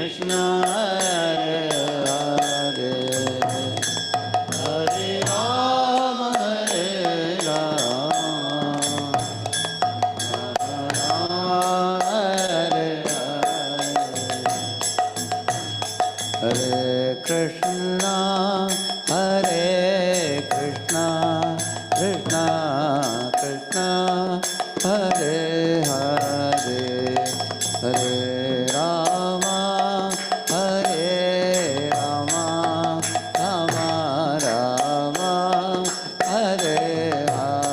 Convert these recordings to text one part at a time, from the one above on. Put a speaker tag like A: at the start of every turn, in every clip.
A: Krishna Hare Hare Hare Rama Hare Rama Hare Hare Krishna Hare Krishna Krishna Krishna Hare Hare Hare Rama Hare Rama Rama Rama Hare Hare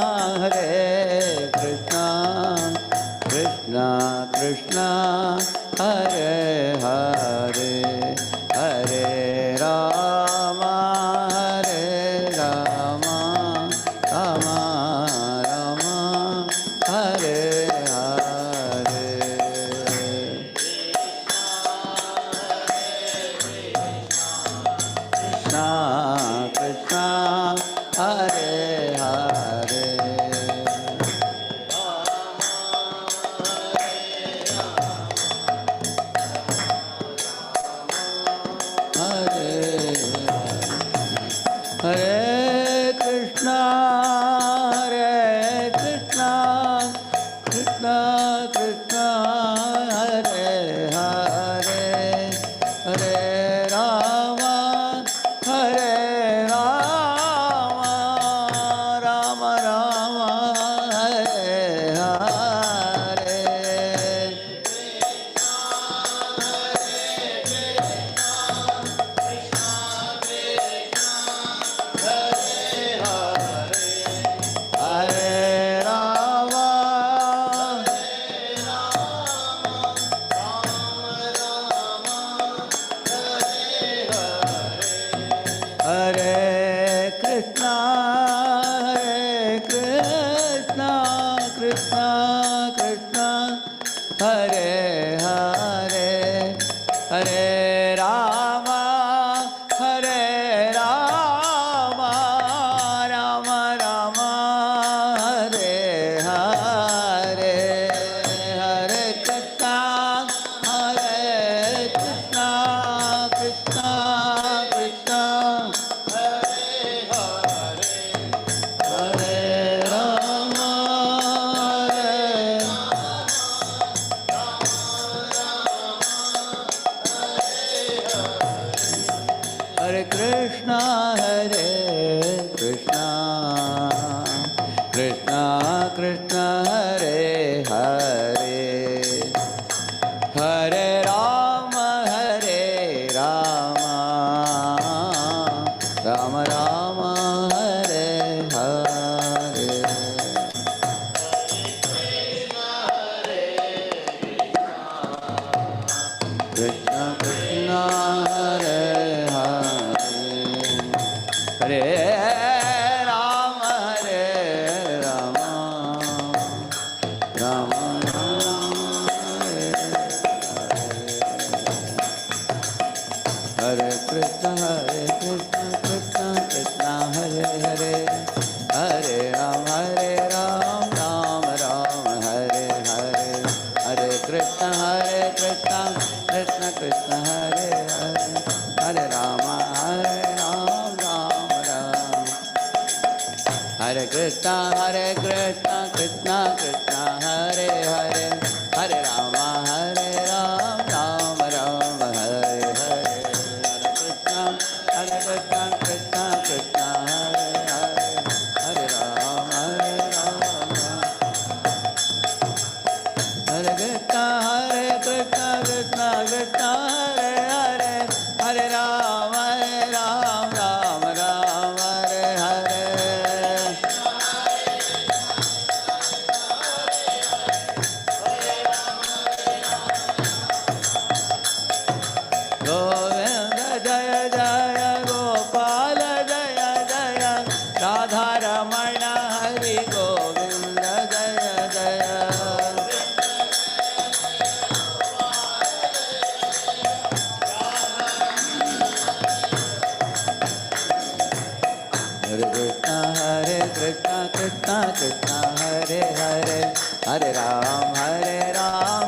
A: Hare Krishna, Krishna Krishna, Hare Hare, Hare Rama, Rama Rama, Hare Hare. Krishna Krishna Hare Hare Hare Hare Krishna Krishna Krishna Hare Hare Hare Rama Rama Rama Hare Hare Hare Rama Hare Krishna Krishna Krishna Hare Hare Hare Rama Rama Rama Hare Hare Hare Krishna Krishna Krishna Hare Rama Hare Krishna Krishna Krishna Hare Hare Hare Rama Rama Rama Hare Hare Krishna Krishna Hare Hare Hare Rama Rama Hare Hare Krishna Krishna Krishna Hare Hare Hare Rama Rama Rama Hare Hare Hare Krishna Krishna Krishna Hare Hare Hare Rama Rama Rama Hare Krishna Krishna Krishna Hare Hare Hare Rama Rama Rama Hare Hare Hare Krishna Krishna Krishna Hare Hare Hare Rama Rama Hare Krishna Krishna Krishna Hare Hare Hare Rama Rama Hare Hare Govinda Jaya Jaya Gopal Krishna Krishna Hare Hare Hare Ram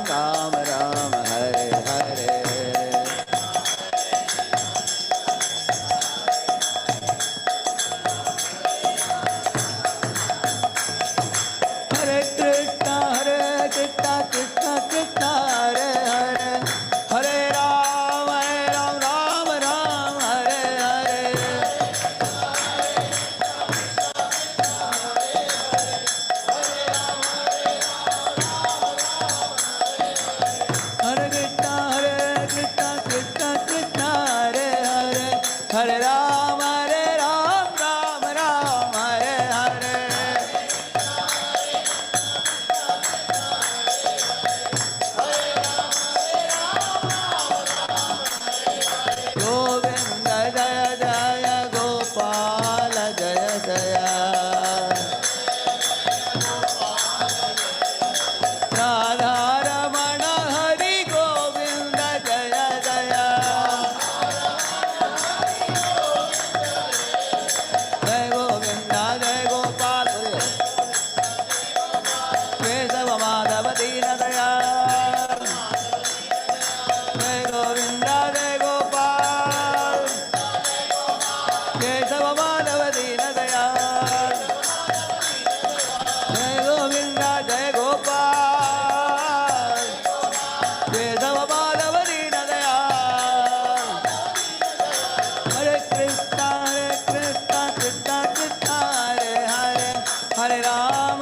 A: Ram Ram Hare Hare Hare Krishna Krishna Krishna Hare Hare Hare Ram Ram Ram Hare Hare Hare Krishna Krishna Krishna Hare Hare Hare Ram Ram Ram Hare Hare Govinda Jaya Jaya Gopala Jaya Jaya Radha Ramana Hari Govinda Jaya Jaya Jai Govinda Jai Gopal Kesava Madhava Dina Dayal Jai Govinda Jai Gopal Kesava Madhava Dina Dayal Jai Govinda Jai Gopal Kesava Madhava Dina Dayal Hare Krishna Krishna Krishna Hare Hare Hare Ram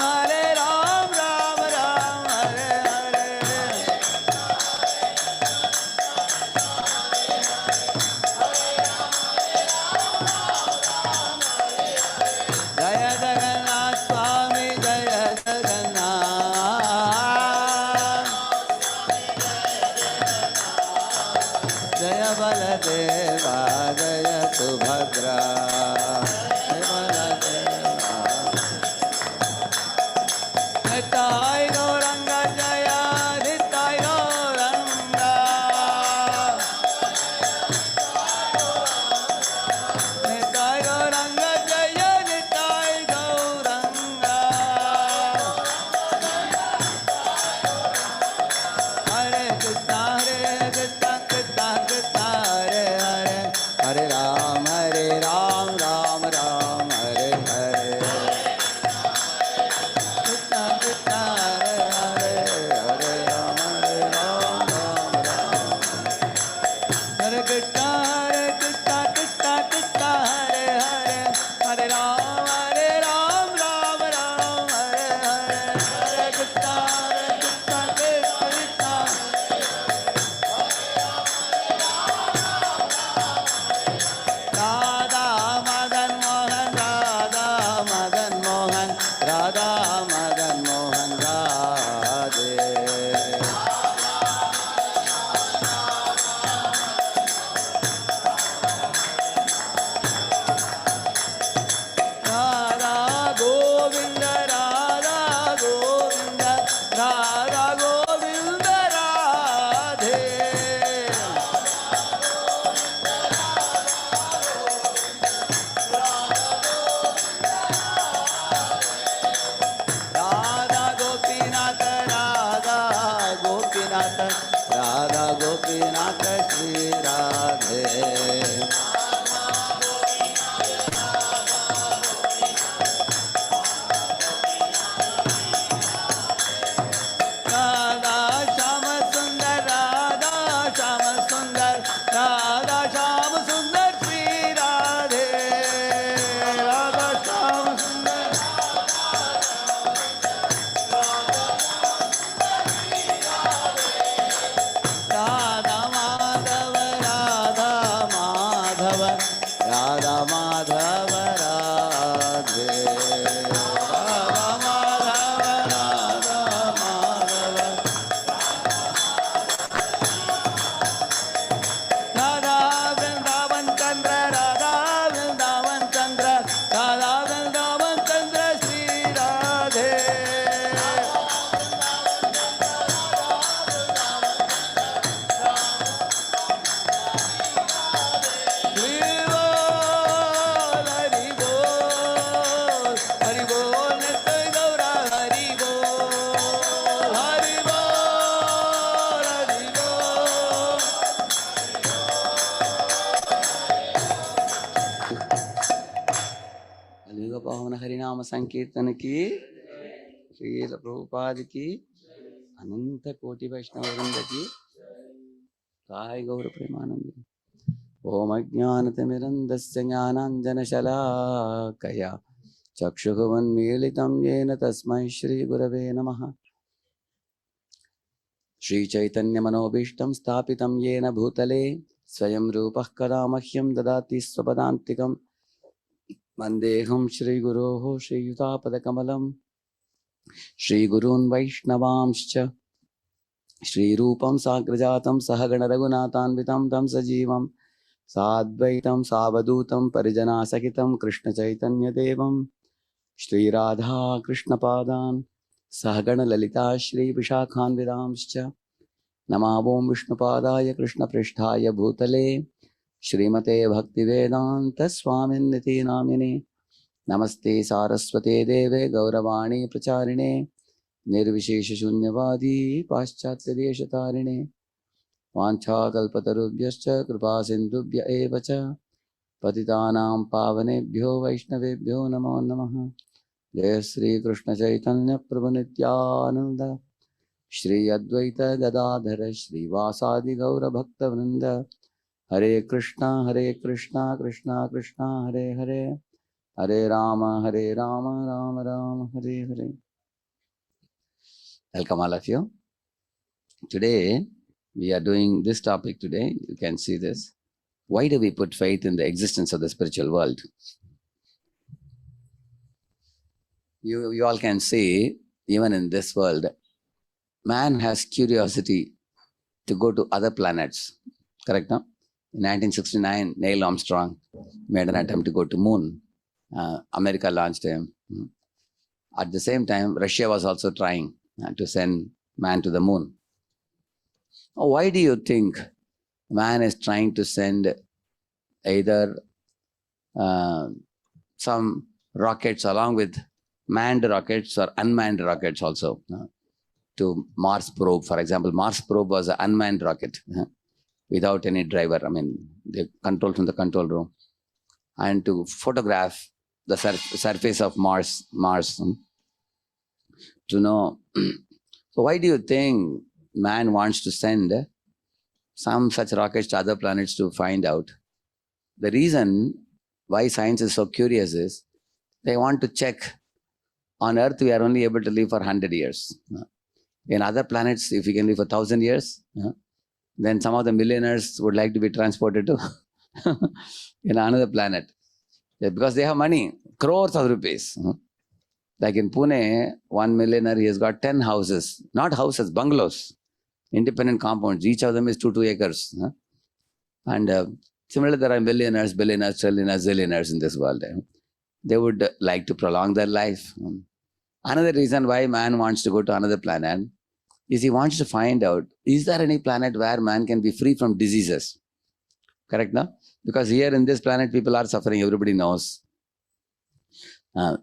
A: Ram Ram Hare Hare Jaya Jagannath Swami Jaya Jagannath Jaya Baladeva Jaya Subhadra Jaya Baladeva Nitai Gauranga Jaya Nitai Gauranga Nitai Gauranga Jaya Nitai Gauranga Hare Krishna Krishna Krishna Hare Hare Hare Ram Ram Ram Hare Hare Krishna Krishna Hare Hare Hare Ram Ram Ram Hare Krishna Krishna Krishna Hare Hare Hare Ram Ram Hare Hare Hare Krishna Krishna Krishna Radha Madan Mohan Radha Madan Mohan Radha Madan Mohan Radhe पावन हरिनाम संकीर्तन की, श्रील प्रभुपाद की, अनंत कोटि वैष्णव वृंद की, साई गौर प्रेमानंद। ओम अज्ञानतिमिरन्धस्य ज्ञानाञ्जनशलाकया चक्षुरुन्मीलितं येन तस्मै श्रीगुरवे नमः। श्रीचैतन्यमनोभीष्टं स्थापितं येन भूतले स्वयं रूपः कदा मह्यं ददाति स्वपदान्तिकं। वन्देऽहं श्रीगुरोः श्रीयुतापदकमलं श्रीगुरून् वैष्णवांश्च श्रीरूपं साग्रजातं सहगणरघुनाथान्वितं तं सजीवं साद्वैतं सावधूतं परिजनासहितं कृष्णचैतन्यदेवं श्रीराधाकृष्णपादान् सहगणललिता श्रीविशाखान्वितांश्च नमामो विष्णुपादाय कृष्णपृष्ठाय भूतले श्रीमते भक्तिवेदान्तस्वामिन्निति नामिने। नमस्ते सारस्वते देवे गौरवाणी प्रचारिणे निर्विशेषशून्यवादी पाश्चात्यदेशतारिणे। वाञ्छाकल्पतरुभ्यश्च कृपासिन्धुभ्य एव च पतितानां पावनेभ्यो वैष्णवेभ्यो नमो नमः। जय श्री कृष्ण चैतन्य प्रभु नित्यानंद श्री अद्वैत गदाधर श्रीवासादि गौर भक्तवृंद। हरे कृष्णा कृष्णा कृष्णा हरे हरे, हरे Ram Ram Ram Hare Hare. Welcome all of you. Today we are doing this topic today. You can see this. Why do we put faith in the existence of the spiritual world? You all can see, even in this world, man has curiosity to go to other planets. Correct, no? In 1969, Neil Armstrong made an attempt to go to moon. America launched him. At the same time, Russia was also trying to send man to the moon. Why do you think man is trying to send either some rockets along with manned rockets or unmanned rockets also to Mars probe? For example, Mars probe was an unmanned rocket without any driver. I mean, they control from the control room, and to photograph the surface of Mars to know. So why do you think man wants to send some such rockets to other planets to find out? The reason why science is so curious is they want to check. On Earth, we are only able to live for 100 years. In other planets, if we can live for 1,000 years, then some of the millionaires would like to be transported to another planet. Because they have money, crores of rupees. Like in Pune, one millionaire, he has got 10 houses, not houses, bungalows, independent compounds. Each of them is 2 acres. And similarly, there are millionaires, billionaires, trillionaires, zillionaires in this world. They would like to prolong their life. Another reason why man wants to go to another planet is he wants to find out, is there any planet where man can be free from diseases? Correct, no? Because here in this planet, people are suffering, everybody knows.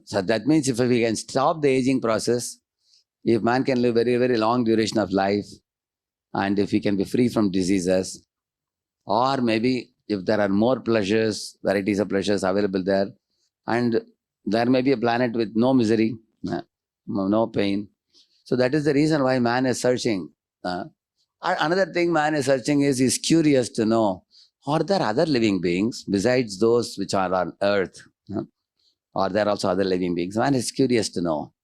A: So that means if we can stop the aging process, if man can live very, very long duration of life, and if he can be free from diseases, or maybe if there are more pleasures, varieties of pleasures available there, and there may be a planet with no misery, no pain. So that is the reason why man is searching. Another thing man is searching is he's curious to know, are there other living beings besides those which are on earth? Are there also other living beings? Man is curious to know.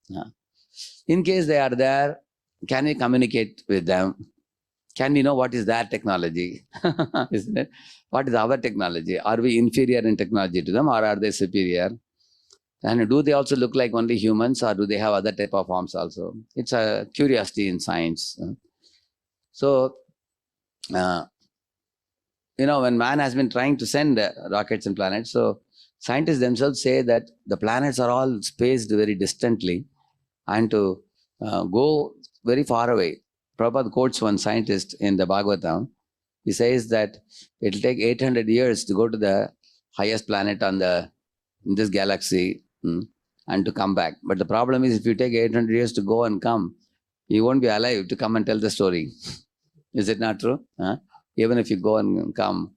A: In case they are there, can we communicate with them? Can we know what is their technology? Isn't it? What is our technology? Are we inferior in technology to them, or are they superior? And do they also look like only humans, or do they have other type of forms also? It's a curiosity in science. So, when man has been trying to send rockets and planets, so scientists themselves say that the planets are all spaced very distantly, and to go very far away. Prabhupada quotes one scientist in the Bhagavatam. He says that it will take 800 years to go to the highest planet in this galaxy and to come back. But the problem is, if you take 800 years to go and come, you won't be alive to come and tell the story. Is it not true? Even if you go and come.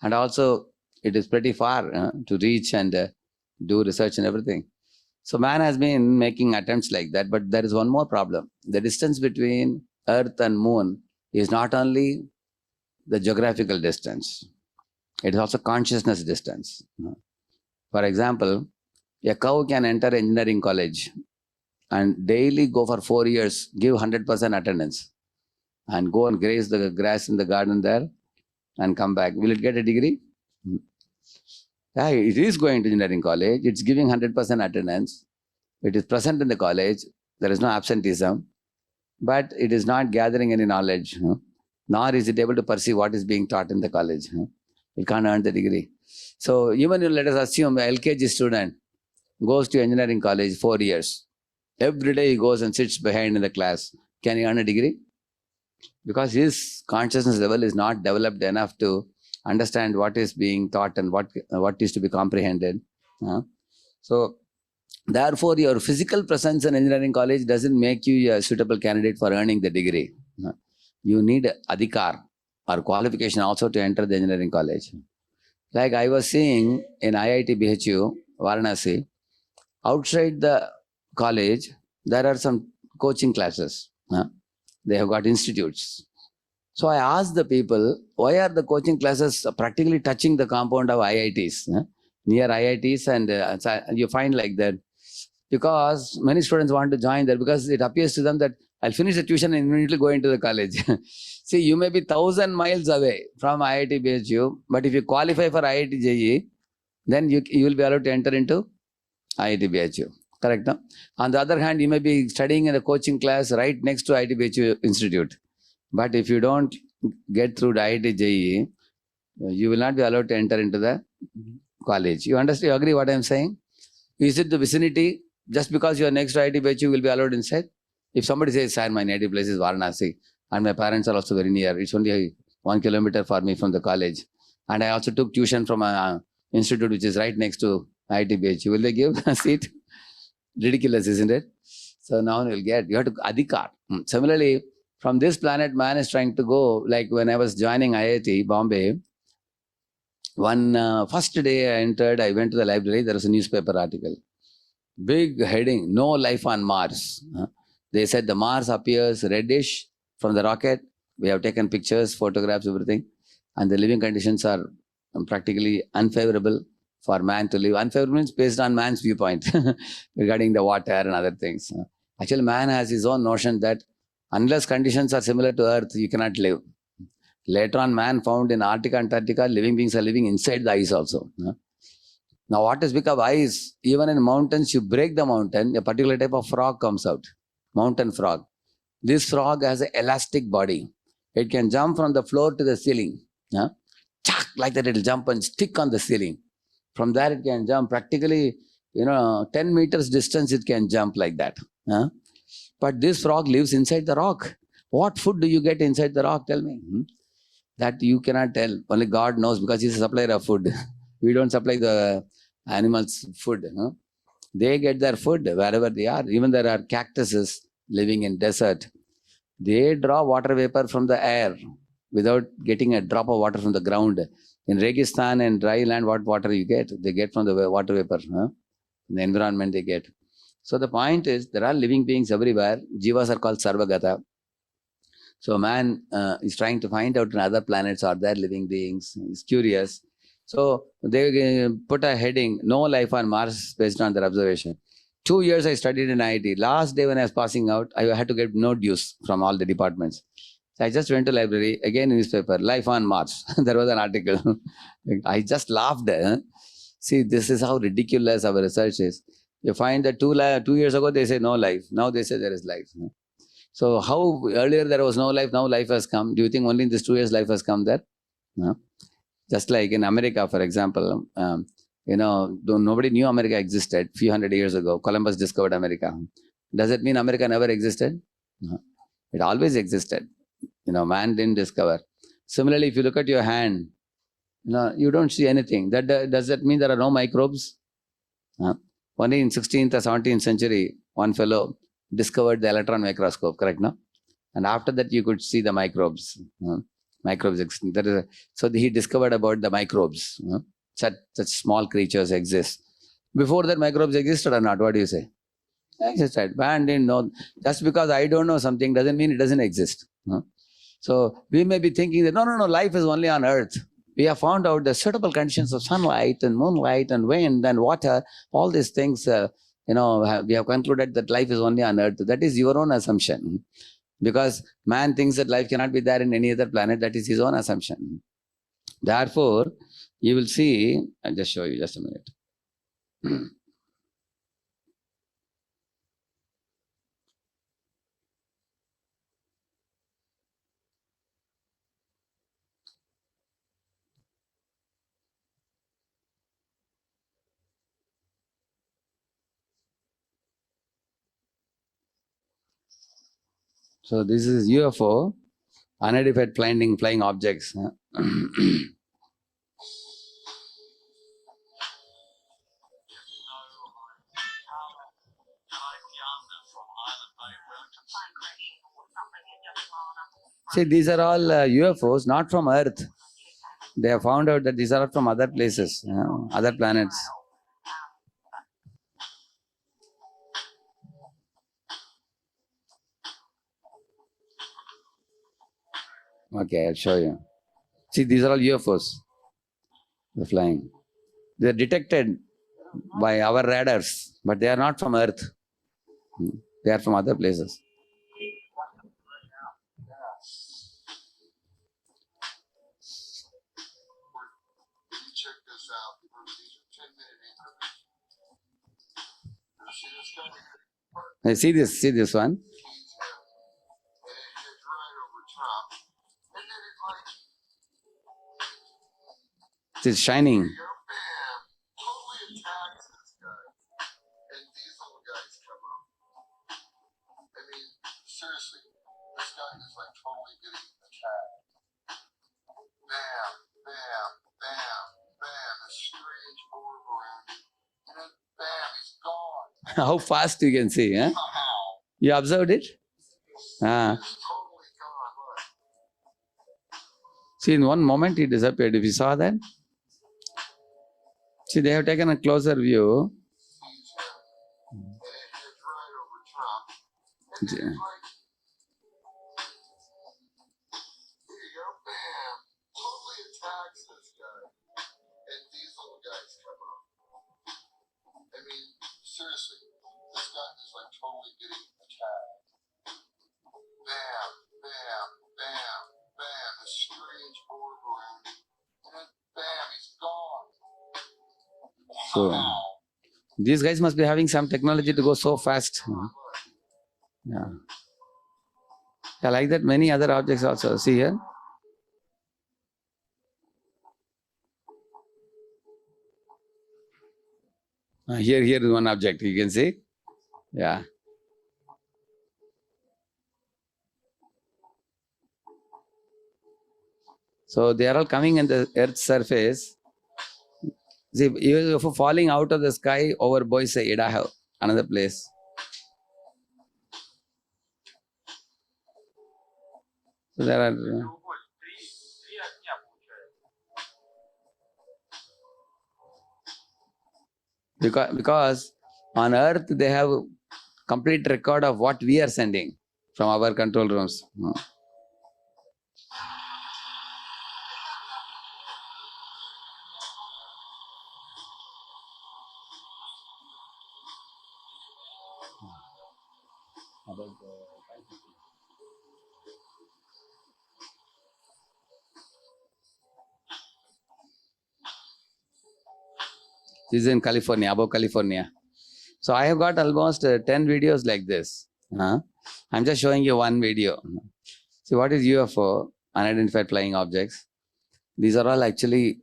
A: And also, it is pretty far to reach and do research and everything. So man has been making attempts like that, but there is one more problem. The distance between Earth and Moon is not only the geographical distance, it is also consciousness distance. For example, a cow can enter engineering college and daily go for 4 years, give 100% attendance, and go and graze the grass in the garden there and come back. Will it get a degree? Yeah, it is going to engineering college. It's giving 100% attendance. It is present in the college. There is no absenteeism, but it is not gathering any knowledge, nor is it able to perceive what is being taught in the college. It can't earn the degree. So even let us assume a LKG student goes to engineering college 4 years. Every day he goes and sits behind in the class. Can he earn a degree? Because his consciousness level is not developed enough to understand what is being taught and what is to be comprehended. So therefore, your physical presence in engineering college doesn't make you a suitable candidate for earning the degree. You need adhikar or qualification also to enter the engineering college. Like I was seeing in IIT BHU, Varanasi, outside the college, there are some coaching classes. They have got institutes. So I asked the people, why are the coaching classes practically touching the compound of IITs? Near IITs, and you find like that. Because many students want to join there because it appears to them that I'll finish the tuition and immediately go into the college. See, you may be 1,000 miles away from IIT BHU, but if you qualify for IIT JEE, then you will be allowed to enter into IIT BHU. Correct? No? On the other hand, you may be studying in a coaching class right next to IIT BHU Institute. But if you don't get through the IIT JEE, you will not be allowed to enter into the college. You understand? You agree what I am saying? Is it the vicinity? Just because you are next to IIT BHU, you will be allowed inside? If somebody says, sir, my native place is Varanasi and my parents are also very near. It's only 1 kilometer for me from the college. And I also took tuition from an institute which is right next to IIT BHU. Will they give a seat? Ridiculous, isn't it? So now you have to adhikar. Similarly, from this planet, man is trying to go, like when I was joining IIT Bombay, first day I entered, I went to the library, there was a newspaper article. Big heading, no life on Mars. They said the Mars appears reddish from the rocket. We have taken pictures, photographs, everything. And the living conditions are practically unfavorable for man to live. Unfavorable means based on man's viewpoint regarding the water and other things. Actually, man has his own notion that unless conditions are similar to Earth, you cannot live. Later on, man found in Arctic, Antarctica, living beings are living inside the ice also. Now, what is because of ice? Even in mountains, you break the mountain, a particular type of frog comes out. Mountain frog. This frog has an elastic body. It can jump from the floor to the ceiling. Like that, it will jump and stick on the ceiling. From there, it can jump practically, 10 meters distance, it can jump like that. But this frog lives inside the rock. What food do you get inside the rock? Tell me. That you cannot tell. Only God knows because He's a supplier of food. We don't supply the animals food. They get their food wherever they are. Even there are cactuses living in desert. They draw water vapor from the air without getting a drop of water from the ground. In Registan and dry land, what water you get? They get from the water vapor. In the environment they get. So the point is, there are living beings everywhere. Jivas are called Sarvagata. So man is trying to find out in other planets, are there living beings? He's curious. So they put a heading, no life on Mars based on their observation. 2 years I studied in IIT. Last day when I was passing out, I had to get no dues from all the departments. So I just went to library, again newspaper, life on Mars. There was an article. I just laughed. See, this is how ridiculous our research is. You find that 2 years ago they say no life. Now they say there is life. So how earlier there was no life, now life has come. Do you think only in these 2 years life has come there? No. Just like in America, for example, nobody knew America existed a few hundred years ago. Columbus discovered America. Does it mean America never existed? No. It always existed. Man didn't discover. Similarly, if you look at your hand, you don't see anything. Does that mean there are no microbes? Only in 16th or 17th century, one fellow discovered the electron microscope, correct, no? And after that, you could see the microbes. Microbes exist. So he discovered about the microbes. Such small creatures exist. Before that, microbes existed or not? What do you say? Existed. Man didn't know. Just because I don't know something doesn't mean it doesn't exist. So we may be thinking that, no, life is only on earth. We have found out the suitable conditions of sunlight and moonlight and wind and water, all these things, we have concluded that life is only on earth. That is your own assumption. Because man thinks that life cannot be there in any other planet. That is his own assumption. Therefore, you will see, I'll just show you just a minute. So this is UFO, unidentified flying objects. See, these are all UFOs, not from Earth. They have found out that these are from other places, other planets. Okay, I'll show you. See, these are all UFOs. They're flying. They're detected by our radars, but they are not from Earth. They are from other places. Check this out. These are 10-minute interviews. See this one. It's shining. Seriously, this guy is like totally getting attacked. Bam, bam, bam, bam, a strange orb around him. And then bam, he's gone. How fast you can see, huh? You observed it? Ah. It's totally gone, look. See, in one moment he disappeared. If you saw that? See, they have taken a closer view. Yeah. Seriously, this guy is like totally getting attacked. Bam, bam, bam, bam, a strange orb around him. And then bam, he's gone. So, these guys must be having some technology to go so fast. Yeah. I like that many other objects also. See here. Here is one object, you can see. Yeah. So they are all coming in the Earth's surface. See, if falling out of the sky over Boise, Idaho, another place. So there are. Because on Earth they have complete record of what we are sending from our control rooms. This is in California, above California. So I have got almost 10 videos like this. I'm just showing you one video. See, what is UFO? Unidentified flying objects. These are all actually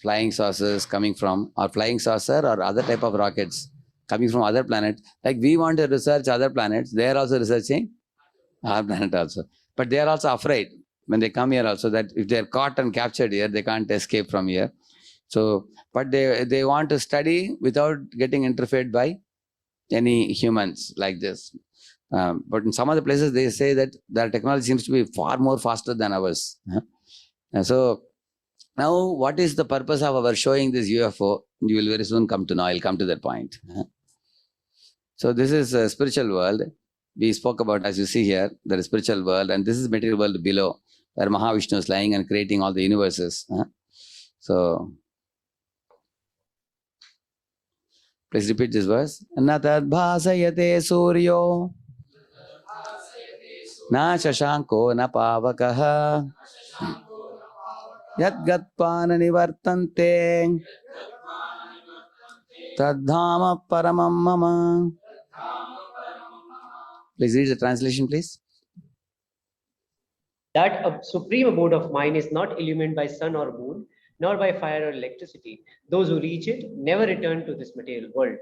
A: flying saucers coming from, or flying saucer or other type of rockets coming from other planets. Like we want to research other planets, they are also researching our planet also. But they are also afraid when they come here also that if they are caught and captured here, they can't escape from here. So, but they want to study without getting interfered by any humans like this. But in some other places, they say that their technology seems to be far more faster than ours. And so, Now, what is the purpose of our showing this UFO? You will very soon come to know. I'll come to that point. So this is a spiritual world. We spoke about, as you see here, the spiritual world, and this is material world below, where Mahavishnu is lying and creating all the universes. So, please repeat this verse. Na tad bhasayate suryo na shashanko na pavakaha yad gatpana nivartante tadhama paramam mama. Please read the translation, please.
B: That a supreme abode of mine is not illumined by sun or moon, nor by fire or electricity. Those who reach it never return to this material world.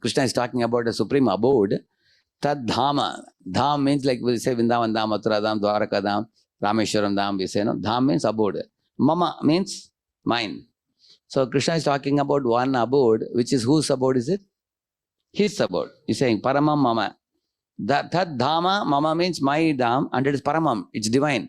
A: Krishna is talking about a supreme abode. Tad Dhama. Dham means like we say Vrindavan Dham, Mathura Dham, Dwaraka Dham, Rameshwaram Dham, we say, no? Dham means abode. Mama means mine. So Krishna is talking about one abode, which is whose abode is it? His abode. He's saying Paramam Mama. That Dhama, Mama means my Dham, and it is Paramam. It's divine.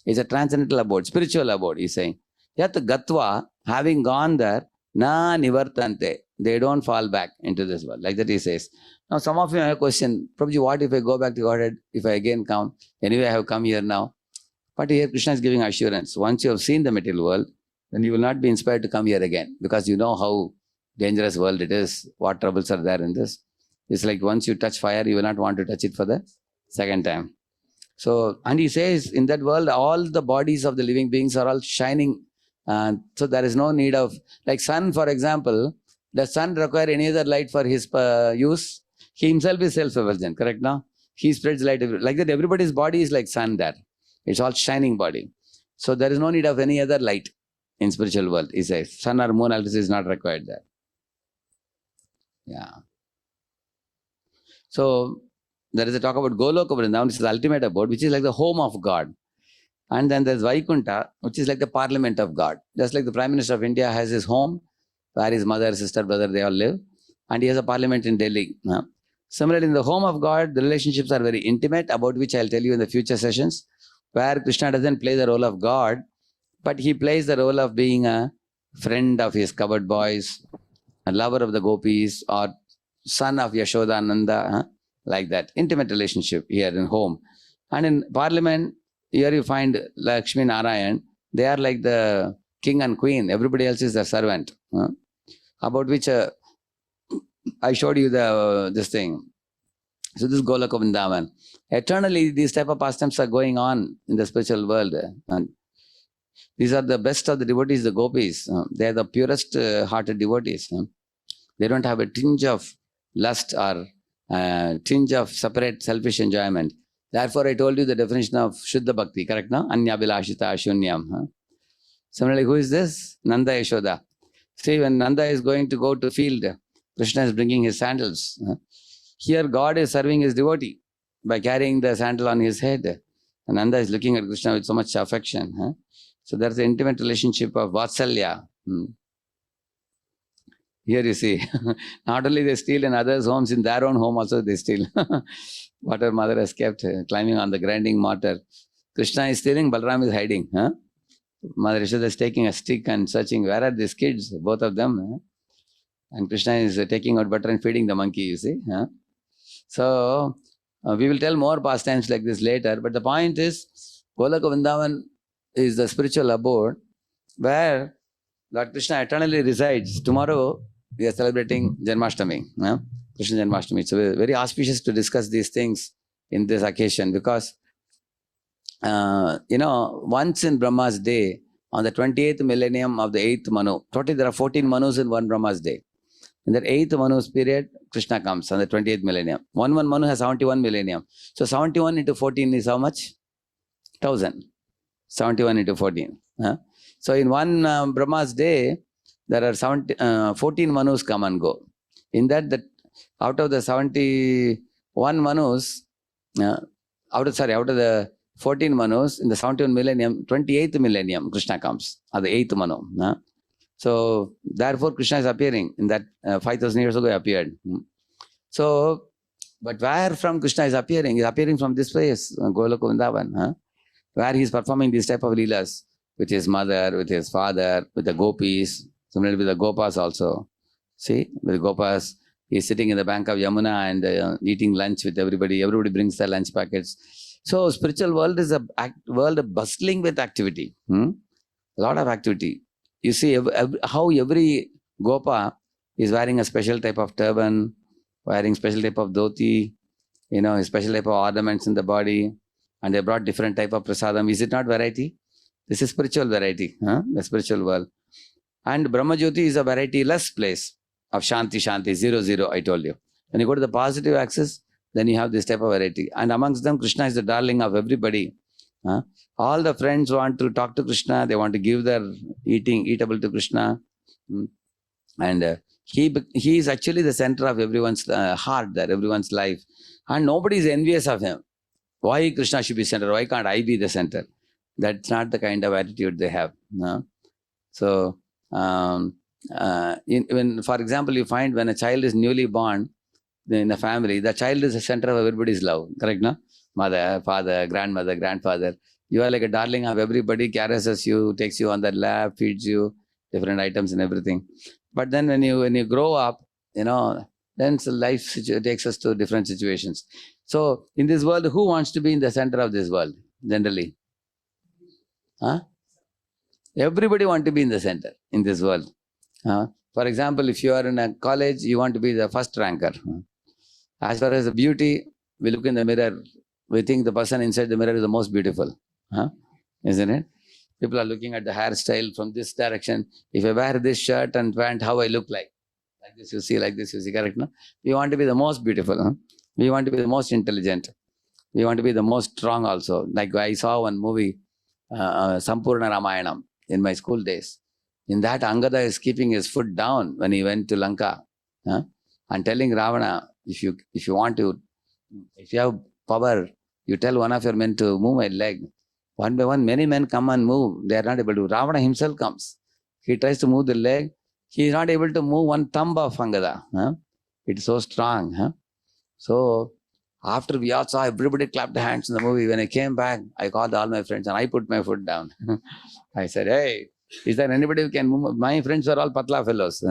A: It's a transcendental abode, spiritual abode, he's saying. Yat Gatva, having gone there, na nivartante. They don't fall back into this world. Like that he says. Now some of you have a question, Prabhuji, what if I go back to Godhead, if I again come? Anyway, I have come here now. But here Krishna is giving assurance. Once you have seen the material world, then you will not be inspired to come here again, because you know how dangerous world it is, what troubles are there in this. It's like once you touch fire, you will not want to touch it for the second time. So, and he says in that world, all the bodies of the living beings are all shining. So there is no need of, like sun, for example, does sun require any other light for his use? He himself is self-effulgent, correct now? He spreads light. Like that, everybody's body is like sun there. It's all shining body. So there is no need of any other light in spiritual world, he says. Sun or moon electricity is not required there. Yeah. So there is a talk about Goloka Vrindavan, which is the ultimate abode, which is like the home of God. And then there's Vaikunta, which is like the parliament of God. Just like the Prime Minister of India has his home, where his mother, sister, brother, they all live. And he has a parliament in Delhi. Similarly, in the home of God, the relationships are very intimate, about which I'll tell you in the future sessions, where Krishna doesn't play the role of God, but he plays the role of being a friend of his cowherd boys, a lover of the gopis, or son of Yashoda Nanda, like that. Intimate relationship here in home. And in parliament, here you find Lakshmi Narayan, they are like the king and queen, everybody else is their servant. About which I showed you this thing. So this is Goloka Vrindavan. Eternally, these type of pastimes are going on in the spiritual world. And these are the best of the devotees, the gopis. They are the purest hearted devotees. They don't have a tinge of lust or tinge of separate selfish enjoyment. Therefore, I told you the definition of Shuddha Bhakti, correct now? Anyabhilashita Shunyam. Similarly, who is this? Nanda Yashoda. See, when Nanda is going to go to field, Krishna is bringing his sandals. Here, God is serving his devotee by carrying the sandal on his head. And Nanda is looking at Krishna with so much affection. So there's an intimate relationship of Vatsalya. Here you see, not only they steal in others' homes, in their own home also they steal. What her mother has kept, climbing on the grinding mortar. Krishna is stealing, Balram is hiding. Mother Yashoda is taking a stick and searching, where are these kids? Both of them. And Krishna is taking out butter and feeding the monkey, you see. So, we will tell more pastimes like this later. But the point is, Goloka Vrindavan is the spiritual abode where Lord Krishna eternally resides. Tomorrow, we are celebrating Janmashtami, Krishna Janmashtami. It's very auspicious to discuss these things in this occasion because, once in Brahma's day, on the 28th millennium of the 8th Manu, totally there are 14 Manus in one Brahma's day. In that 8th Manu's period, Krishna comes on the 28th millennium. One Manu has 71 millennium. So 71 into 14 is how much? 1000. 71 into 14. So in one Brahma's day, there are 14 Manus come and go. In that, out of the 71 Manus, out of the 14 Manus, in the 71 millennium, 28th millennium, Krishna comes, or the 8th Manu. So, therefore, Krishna is appearing. In that 5,000 years ago, he appeared. So, but where from Krishna is appearing? He is appearing from this place, Goloka Vrindavan, where he is performing these type of leelas. with his mother, with his father, with the gopis, similarly with the gopas also. See, with gopas, he's sitting in the bank of Yamuna and eating lunch with everybody. Everybody brings their lunch packets. So spiritual world is a world bustling with activity. A lot of activity. You see how every gopa is wearing a special type of turban, wearing special type of dhoti, a special type of ornaments in the body, and they brought different type of prasadam. Is it not variety? This is spiritual variety, the spiritual world. And Brahmajyoti is a variety-less place of Shanti, 0, I told you. When you go to the positive axis, then you have this type of variety. And amongst them, Krishna is the darling of everybody. All the friends want to talk to Krishna. They want to give their eatable to Krishna. And he is actually the center of everyone's heart there, everyone's life. And nobody is envious of him. Why Krishna should be center? Why can't I be the center? That's not the kind of attitude they have. So, when, for example, you find when a child is newly born in a family, the child is the center of everybody's love. Correct, no? Mother, father, grandmother, grandfather. You are like a darling of everybody, caresses you, takes you on their lap, feeds you, different items and everything. But then when you grow up, then life takes us to different situations. So in this world, who wants to be in the center of this world, generally? Everybody wants to be in the center in this world. For example, if you are in a college, you want to be the first ranker. As far as the beauty, we look in the mirror, we think the person inside the mirror is the most beautiful. Isn't it? People are looking at the hairstyle from this direction. If I wear this shirt and pant, how I look like? Like this you see, like this you see, correct? No? We want to be the most beautiful. We want to be the most intelligent. We want to be the most strong also. Like I saw one movie, Sampurna Ramayanam, in my school days. In that, Angada is keeping his foot down when he went to Lanka, and telling Ravana, if you have power, you tell one of your men to move my leg. One by one, many men come and move. They are not able to. Ravana himself comes. He tries to move the leg. He is not able to move one thumb of Angada. It is so strong. So, after we all saw, everybody clapped hands in the movie. When I came back, I called all my friends and I put my foot down. I said, hey, is there anybody who can move? My friends were all patla fellows.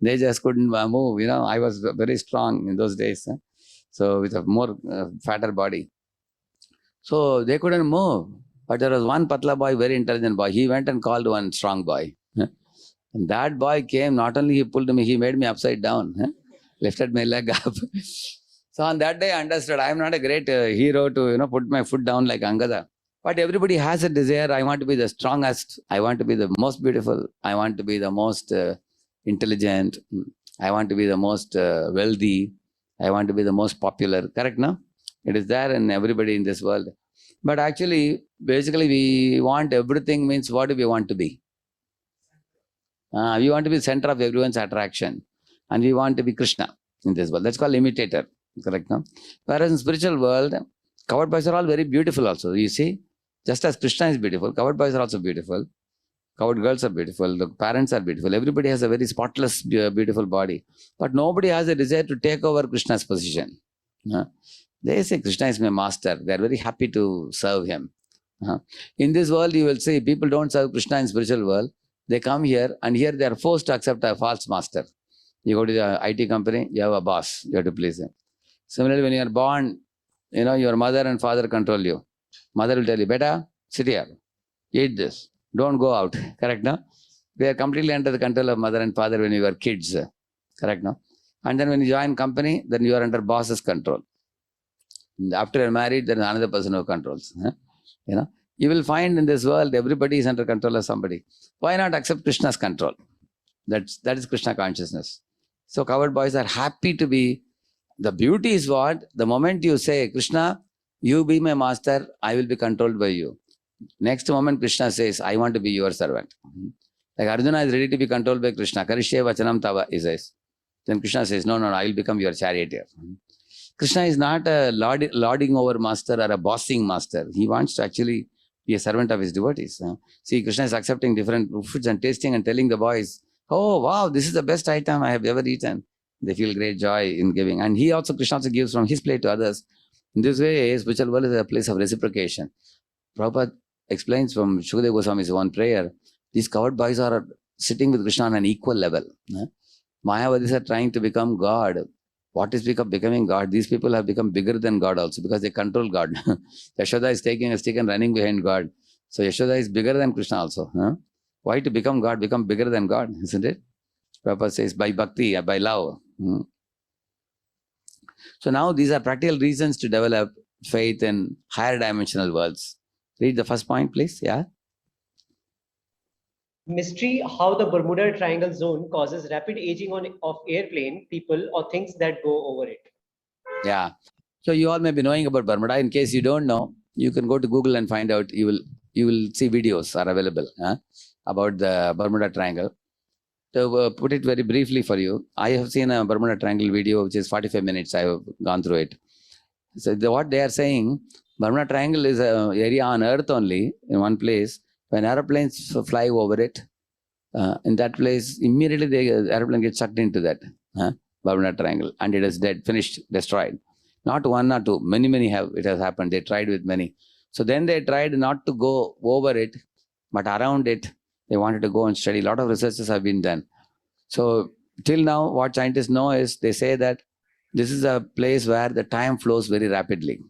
A: They just couldn't move. I was very strong in those days. So, with a more fatter body. So, they couldn't move. But there was one patla boy, very intelligent boy. He went and called one strong boy. And that boy came, not only he pulled me, he made me upside down. Lifted my leg up. So on that day I understood, I am not a great hero to put my foot down like Angada. But everybody has a desire. I want to be the strongest. I want to be the most beautiful. I want to be the most intelligent. I want to be the most wealthy. I want to be the most popular. Correct, no? It is there in everybody in this world. But actually, basically, we want everything means what do we want to be? We want to be the center of everyone's attraction. And we want to be Krishna in this world. That's called imitator. Correct, no? Whereas in spiritual world, covered boys are all very beautiful also. You see, just as Krishna is beautiful, covered boys are also beautiful. Covered girls are beautiful. The parents are beautiful. Everybody has a very spotless, beautiful body. But nobody has a desire to take over Krishna's position. They say Krishna is my master. They are very happy to serve him. In this world, you will see people don't serve Krishna in spiritual world. They come here and here they are forced to accept a false master. You go to the IT company, you have a boss. You have to please him. Similarly, when you are born, your mother and father control you. Mother will tell you, beta, sit here, eat this, don't go out. Correct, no? We are completely under the control of mother and father when you were kids. Correct, no? And then when you join company, then you are under boss's control. After you are married, there is another person who controls. You will find in this world, everybody is under control of somebody. Why not accept Krishna's control? That is Krishna consciousness. So covered boys are happy to be. The beauty is what? The moment you say, Krishna, you be my master, I will be controlled by you. Next moment, Krishna says, I want to be your servant. Like Arjuna is ready to be controlled by Krishna. Karishye vachanam tava, he says. Then Krishna says, no, I will become your charioteer. Krishna is not a lording over master or a bossing master. He wants to actually be a servant of his devotees. See, Krishna is accepting different foods and tasting and telling the boys, oh, wow, this is the best item I have ever eaten. They feel great joy in giving. And Krishna also gives from his plate to others. In this way, spiritual world is a place of reciprocation. Prabhupada explains from Shukadeva Goswami's one prayer, these coward boys are sitting with Krishna on an equal level. Mayavadis are trying to become God. What is becoming God? These people have become bigger than God also because they control God. Yashoda is taking a stick and running behind God. So Yashoda is bigger than Krishna also. Why to become God? Become bigger than God, isn't it? Prabhupada says by bhakti, by love. So now these are practical reasons to develop faith in higher dimensional worlds. Read the first point, please. Yeah.
B: Mystery how the Bermuda Triangle zone causes rapid aging of airplane, people, or things that go over it.
A: Yeah. So you all may be knowing about Bermuda. In case you don't know, you can go to Google and find out. You will see videos are available about the Bermuda Triangle. To put it very briefly for you, I have seen a Bermuda Triangle video which is 45 minutes. I have gone through it. So what they are saying, Bermuda Triangle is an area on Earth only in one place. When aeroplanes fly over it, in that place, immediately the aeroplane gets sucked into that Bermuda Triangle and it is dead, finished, destroyed. Not one or two, many have, it has happened. They tried with many. So then they tried not to go over it, but around it, they wanted to go and study. A lot of researches have been done. So till now, what scientists know is they say that this is a place where the time flows very rapidly.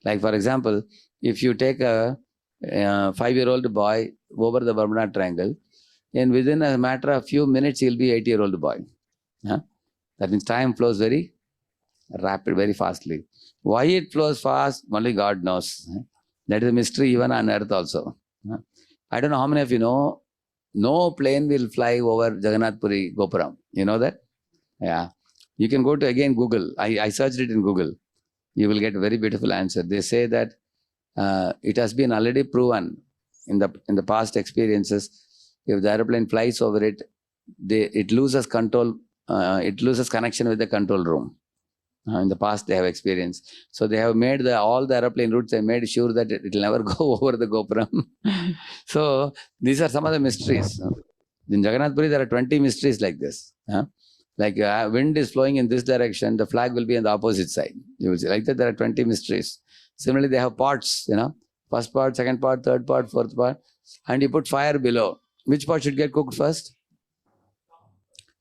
A: Like for example, if you take a 5-year-old boy over the Bermuda Triangle, and within a matter of few minutes, he'll be 80-year-old boy. That means time flows very rapid, very fastly. Why it flows fast, only God knows. That is a mystery even on Earth also. I don't know how many of you know, no plane will fly over Jagannath Puri Gopuram. You know that? Yeah. You can go to again Google. I searched it in Google. You will get a very beautiful answer. They say that it has been already proven in the past experiences. If the aeroplane flies over it, it loses control. It loses connection with the control room. In the past, they have experienced. So they have made all the aeroplane routes. They made sure that it will never go over the Gopuram. So these are some of the mysteries. In Jagannath Puri, there are 20 mysteries like this. Like wind is flowing in this direction, the flag will be on the opposite side. You will see like that. There are 20 mysteries. Similarly, they have pots. First part, second part, third part, fourth part, and you put fire below. Which part should get cooked first?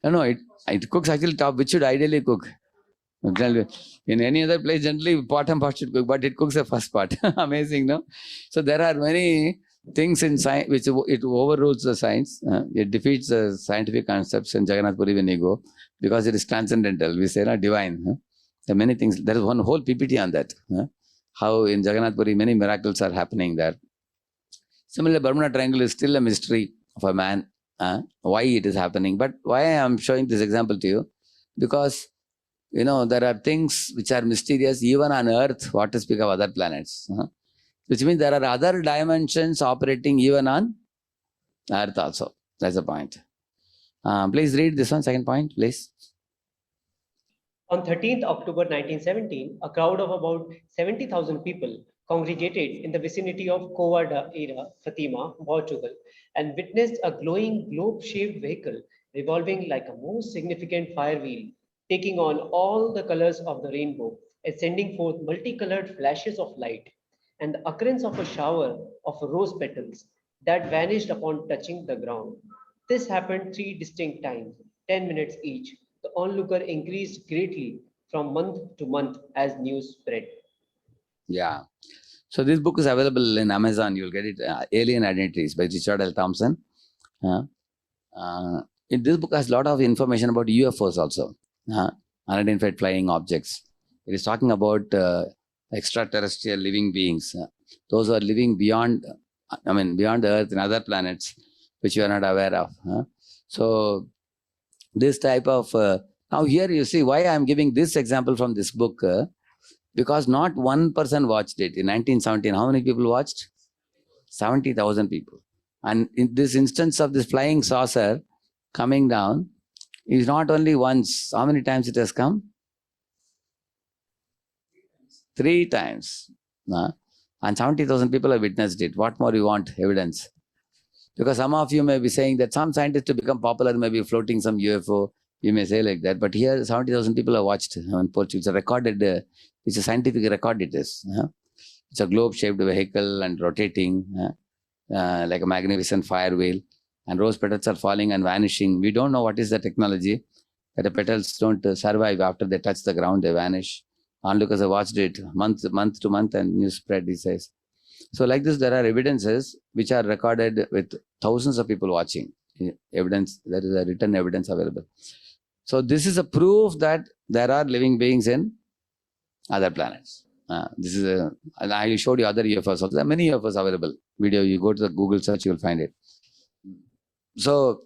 A: No, it cooks actually top, which should ideally cook. In any other place, generally bottom part should cook, but it cooks the first part. Amazing, no? So there are many things in science which it overrules the science. It defeats the scientific concepts in Jagannath Puri when you go, because it is transcendental. We say divine. There are many things. There is one whole PPT on that. How in Jagannath Puri many miracles are happening there. Similarly, Bermuda Triangle is still a mystery of a man. Why it is happening. But why I am showing this example to you? Because there are things which are mysterious even on Earth, what to speak of other planets. Which means there are other dimensions operating even on Earth also. That's the point. Please read this one, second point, please.
B: On 13th October 1917, a crowd of about 70,000 people congregated in the vicinity of Kowa Daira, Fatima, Portugal, and witnessed a glowing globe-shaped vehicle revolving like a most significant fire wheel, taking on all the colors of the rainbow and sending forth multicolored flashes of light, and the occurrence of a shower of rose petals that vanished upon touching the ground. This happened 3 distinct times, 10 minutes each. The onlooker increased greatly from month to month as news spread.
A: Yeah. So this book is available in Amazon. You'll get it. Alien Identities by Richard L. Thompson. This book has a lot of information about UFOs also. Unidentified flying objects. It is talking about extraterrestrial living beings. Those who are living beyond the Earth and other planets, which you are not aware of. So this type of, now here you see why I am giving this example from this book, because not one person watched it. In 1917, how many people watched? 70,000 people. And in this instance of this flying saucer coming down, is not only once. How many times it has come? 3 times. And 70,000 people have witnessed it. What more you want? Evidence. Because some of you may be saying that some scientists to become popular may be floating some UFO. You may say like that. But here 70,000 people have watched in Portugal. It's a recorded, it's a scientific record it is. It's a globe-shaped vehicle and rotating like a magnificent fire wheel. And rose petals are falling and vanishing. We don't know what is the technology, that the petals don't survive after they touch the ground, they vanish. Onlookers have watched it month to month and news spread, he says. So like this, there are evidences which are recorded with thousands of people watching. Evidence, there is a written evidence available. So this is a proof that there are living beings in other planets. And I showed you other UFOs also. There are many UFOs available. Video, you go to the Google search, you will find it. So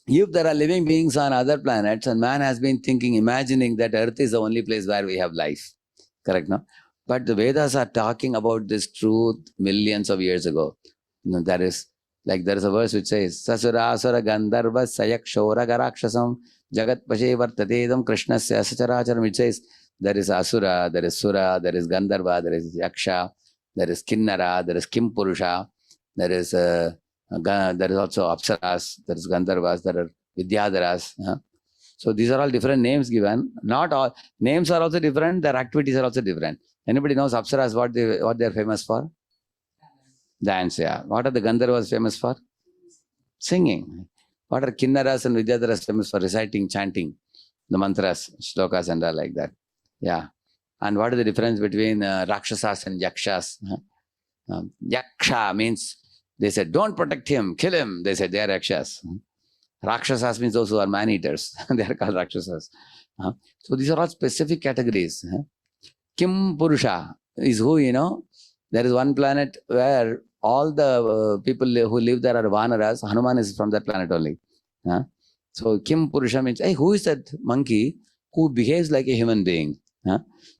A: if there are living beings on other planets and man has been thinking, imagining that Earth is the only place where we have life, correct, no? But the Vedas are talking about this truth millions of years ago. There is a verse which says, Sasura Asura Gandharva Sayak Shora Garakshasam Jagat Pashe Vartatedam Krishnasya Sacharacharam. It says there is Asura, there is Sura, there is Gandharva, there is Yaksha, there is Kinnara, there is Kim Purusha, there is also Apsaras, there is Gandharvas, there are Vidyadharas. So these are all different names given. Not all names are also different, their activities are also different. Anybody knows Apsaras, what they are famous for? Dance, yeah. What are the Gandharvas famous for? Singing. What are Kinnaras and Vidyadharas famous for? Reciting, chanting, the mantras, shlokas and all like that. Yeah. And what is the difference between Rakshasas and Yakshas? Yaksha means, they said, don't protect him, kill him. They said, they are Yakshas. Rakshasas means those who are man-eaters. They are called Rakshasas. So these are all specific categories. Kim Purusha is who, there is one planet where all the people who live there are Vanaras. Hanuman is from that planet only. So Kim Purusha means, hey, who is that monkey who behaves like a human being?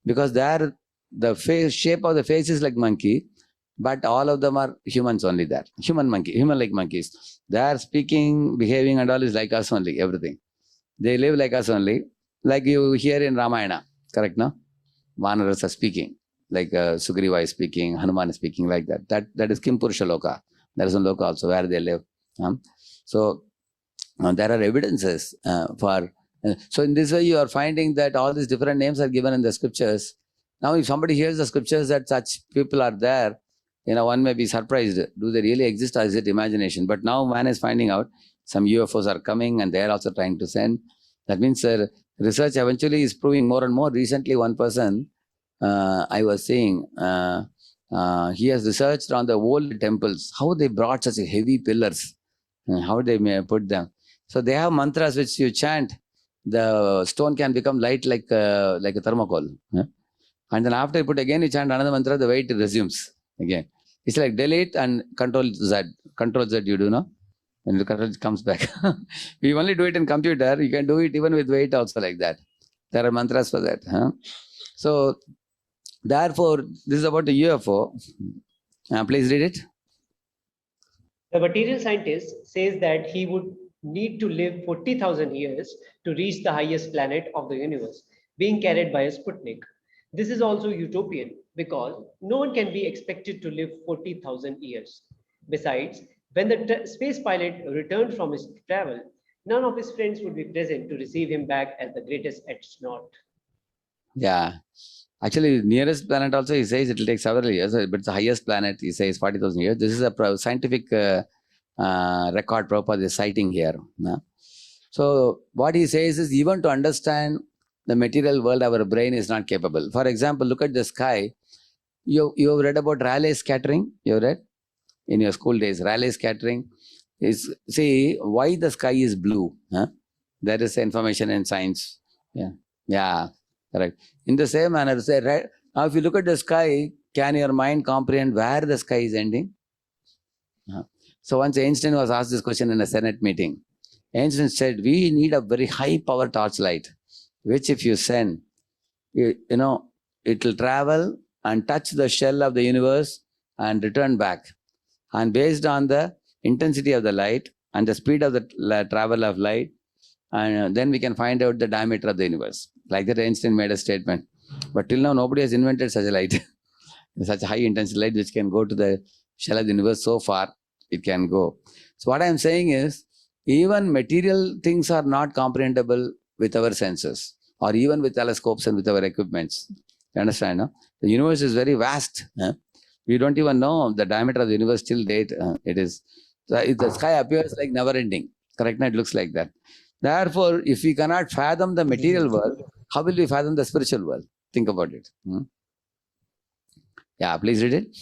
A: Because there, the shape of the face is like monkey, but all of them are humans only there. Human-like monkeys. They are speaking, behaving and all is like us only, everything. They live like us only. Like you hear in Ramayana, correct, no? Vanaras are speaking, like Sugriva is speaking, Hanuman is speaking like that. That is Kim Purusha Loka. There is a Loka also where they live. So there are evidences for... so in this way you are finding that all these different names are given in the scriptures. Now if somebody hears the scriptures that such people are there, one may be surprised. Do they really exist or is it imagination? But now man is finding out some UFOs are coming and they are also trying to send. That means research eventually is proving more and more. Recently one person I was seeing, he has researched on the old temples, how they brought such heavy pillars, how they may put them. So they have mantras which you chant, the stone can become light like a thermocol. And then after you put again, you chant another mantra, the weight resumes again. It's like delete and Control Z. Control Z you do, no? And the control comes back. We only do it in computer. You can do it even with weight also like that. There are mantras for that. So, therefore, this is about the UFO. Please read it.
B: The material scientist says that he would need to live 40,000 years to reach the highest planet of the universe, being carried by a Sputnik. This is also utopian because no one can be expected to live 40,000 years. Besides, when the space pilot returned from his travel, none of his friends would be present to receive him back as the greatest astronaut.
A: Yeah. Actually, nearest planet also, he says it will take several years, but the highest planet, he says 40,000 years. This is a scientific record Prabhupada is citing here. So, what he says is, even to understand the material world, our brain is not capable. For example, look at the sky. You have read about Rayleigh scattering? You have read? In your school days, Rayleigh scattering is, see, why the sky is blue. There is information in science. Yeah, correct. In the same manner, say, right, now if you look at the sky, can your mind comprehend where the sky is ending? So once Einstein was asked this question in a Senate meeting. Einstein said, we need a very high power torchlight, which if you send, it will travel and touch the shell of the universe and return back. And based on the intensity of the light and the speed of the travel of light, and then we can find out the diameter of the universe. Like that, Einstein made a statement. But till now, nobody has invented such a light, such a high intensity light which can go to the shell of the universe so far, it can go. So what I am saying is, even material things are not comprehensible with our senses, or even with telescopes and with our equipments. You understand? No? The universe is very vast. We don't even know the diameter of the universe till date. It is. The sky appears like never ending. Correct? No? It looks like that. Therefore, if we cannot fathom the material world, how will we fathom the spiritual world? Think about it. Yeah, please read it.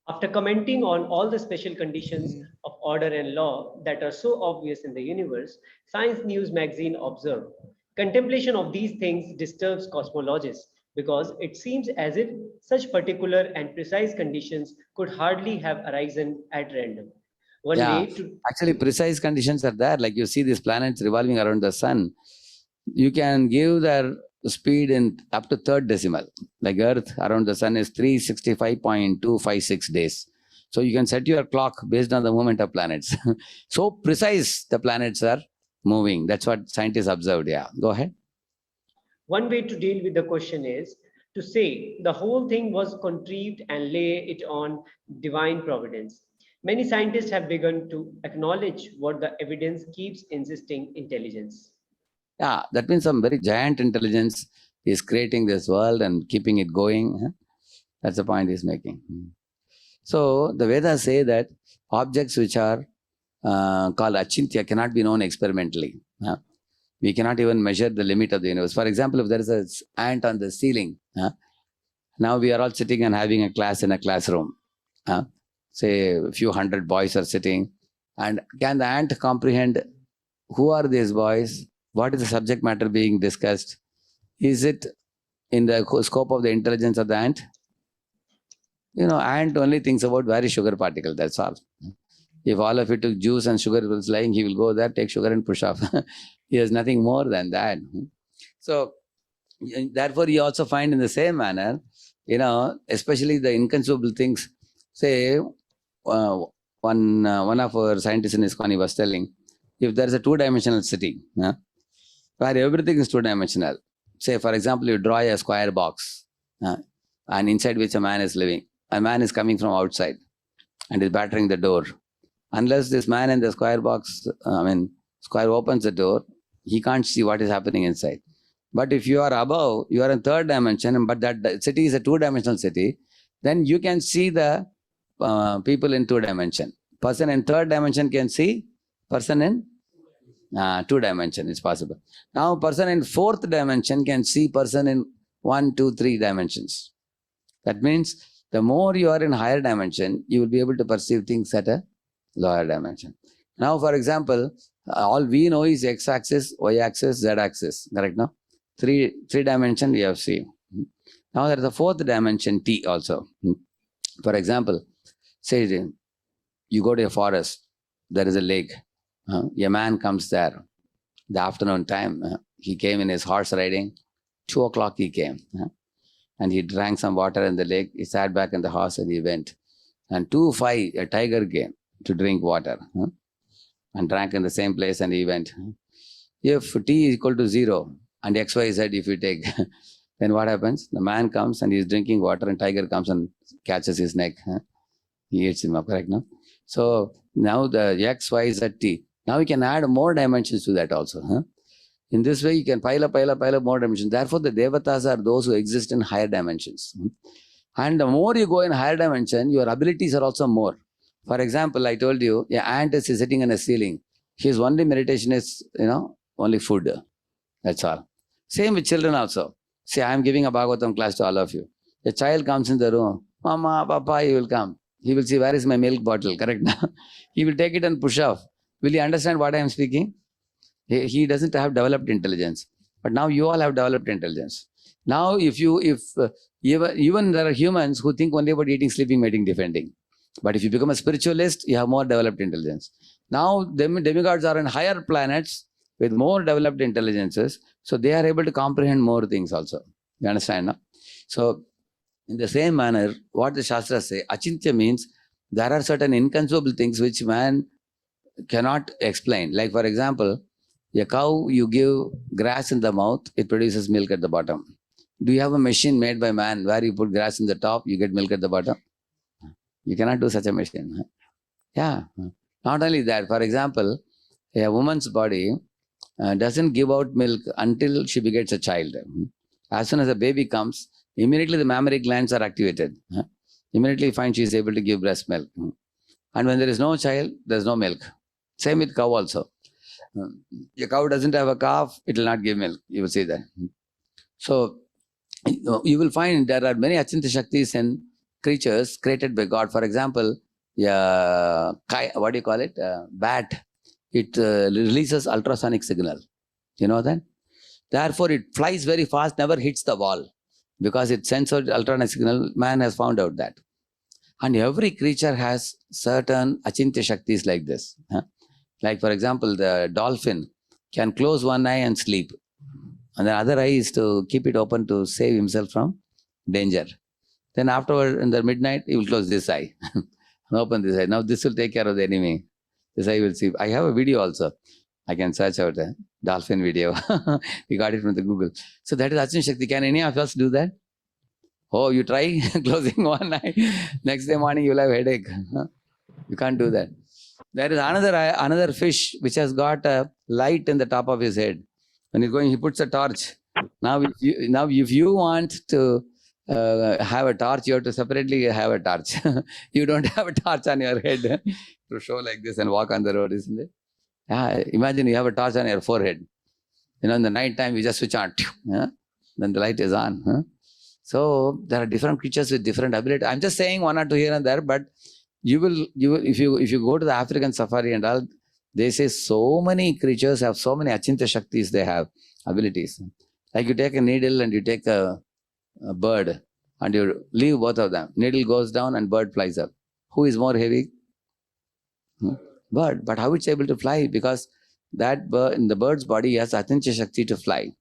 B: After commenting on all the special conditions of order and law that are so obvious in the universe, Science News magazine observed, contemplation of these things disturbs cosmologists because it seems as if such particular and precise conditions could hardly have arisen at random. One
A: Yeah,
B: way to
A: actually, precise conditions are there. Like you see these planets revolving around the sun. You can give their speed in up to third decimal. Like Earth around the sun is 365.256 days. So you can set your clock based on the movement of planets. So precise the planets are moving. That's what scientists observed. Yeah, go ahead.
B: One way to deal with the question is to say the whole thing was contrived and lay it on divine providence. Many scientists have begun to acknowledge what the evidence keeps insisting intelligence.
A: Yeah, that means some very giant intelligence is creating this world and keeping it going. That's the point he's making. So the Vedas say that objects which are called achintya cannot be known experimentally. We cannot even measure the limit of the universe. For example, if there is an ant on the ceiling, now we are all sitting and having a class in a classroom. Say a few hundred boys are sitting, and can the ant comprehend who are these boys? What is the subject matter being discussed? Is it in the scope of the intelligence of the ant? Ant only thinks about very sugar particle, that's all. If all of it took juice and sugar was lying, he will go there, take sugar and push off. He has nothing more than that. So, therefore, you also find in the same manner, especially the inconceivable things. Say, one of our scientists in ISKCON, he was telling, if there is a two-dimensional city, where everything is two-dimensional. Say, for example, you draw a square box, and inside which a man is living. A man is coming from outside and is battering the door. Unless this man in the square box, square opens the door, he can't see what is happening inside. But if you are above, you are in third dimension, but that city is a two-dimensional city, then you can see the people in two dimension. Person in third dimension can see person in two dimension. It's possible. Now, person in fourth dimension can see person in 1, 2, 3 dimensions. That means the more you are in higher dimension, you will be able to perceive things at a lower dimension. Now, for example, all we know is x-axis, y-axis, z-axis. Correct? No? Three dimension we have seen. Now there is a fourth dimension, t also. For example, say you go to a forest, there is a lake. A man comes there. The afternoon time, he came in his horse riding. 2 o'clock he came. And he drank some water in the lake. He sat back in the horse and he went. And 2:05, a tiger came to drink water and drank in the same place and he went. If t is equal to 0 and x, y, z, if you take, then what happens? The man comes and he is drinking water and tiger comes and catches his neck. He eats him up, correct? No? So now the x, y, z, t. Now you can add more dimensions to that also. In this way, you can pile up more dimensions. Therefore, the devatas are those who exist in higher dimensions. And the more you go in higher dimension, your abilities are also more. For example, I told you, an ant is sitting in a ceiling. His only meditation is, only food. That's all. Same with children also. See, I am giving a Bhagavatam class to all of you. A child comes in the room. Mama, Papa, he will come. He will see, where is my milk bottle? Correct now? He will take it and push off. Will you understand what I am speaking? He doesn't have developed intelligence. But now you all have developed intelligence. Now, even there are humans who think only about eating, sleeping, mating, defending. But if you become a spiritualist, you have more developed intelligence. Now, demigods are on higher planets with more developed intelligences. So they are able to comprehend more things also. You understand? No? So, in the same manner, what the Shastras say, achintya means there are certain inconceivable things which man cannot explain. Like, for example, a cow, you give grass in the mouth, it produces milk at the bottom. Do you have a machine made by man where you put grass in the top, you get milk at the bottom? You cannot do such a machine. Yeah. Not only that, for example, a woman's body doesn't give out milk until she begets a child. As soon as a baby comes, Immediately the mammary glands are activated. Immediately you find she is able to give breast milk. And when there is no child, there is no milk. Same with cow also. A cow doesn't have a calf, it will not give milk. You will see that. So you will find there are many Achinta Shaktis and creatures created by God. For example, what do you call it? Bat. It releases ultrasonic signal. You know that? Therefore, it flies very fast, never hits the wall. Because it senses ultrasonic signal, man has found out that. And every creature has certain Achinta Shaktis like this. Like for example, the dolphin can close one eye and sleep. And the other eye is to keep it open to save himself from danger. Then afterward, in the midnight, he will close this eye and open this eye. Now this will take care of the enemy. This eye will see. I have a video also. I can search out a dolphin video. We got it from the Google. So that is Achinta Shakti. Can any of us do that? Oh, you try closing one eye. Next day morning, you will have a headache. You can't do that. There is another fish which has got a light in the top of his head. When he's going, he puts a torch. Now, if you want to have a torch, you have to separately have a torch. You don't have a torch on your head to show like this and walk on the road, isn't it? Yeah, imagine you have a torch on your forehead. In the night time, you just switch on. Then the light is on. So there are different creatures with different ability. I'm just saying one or two here and there, but you will if you go to the African safari and all, they say so many creatures have so many Achinta Shaktis, they have abilities. Like you take a needle and you take a bird and you leave both of them. Needle goes down and bird flies up. Who is more heavy? Bird. But how it's able to fly? Because that bird, in the bird's body, has Achinta Shakti to fly.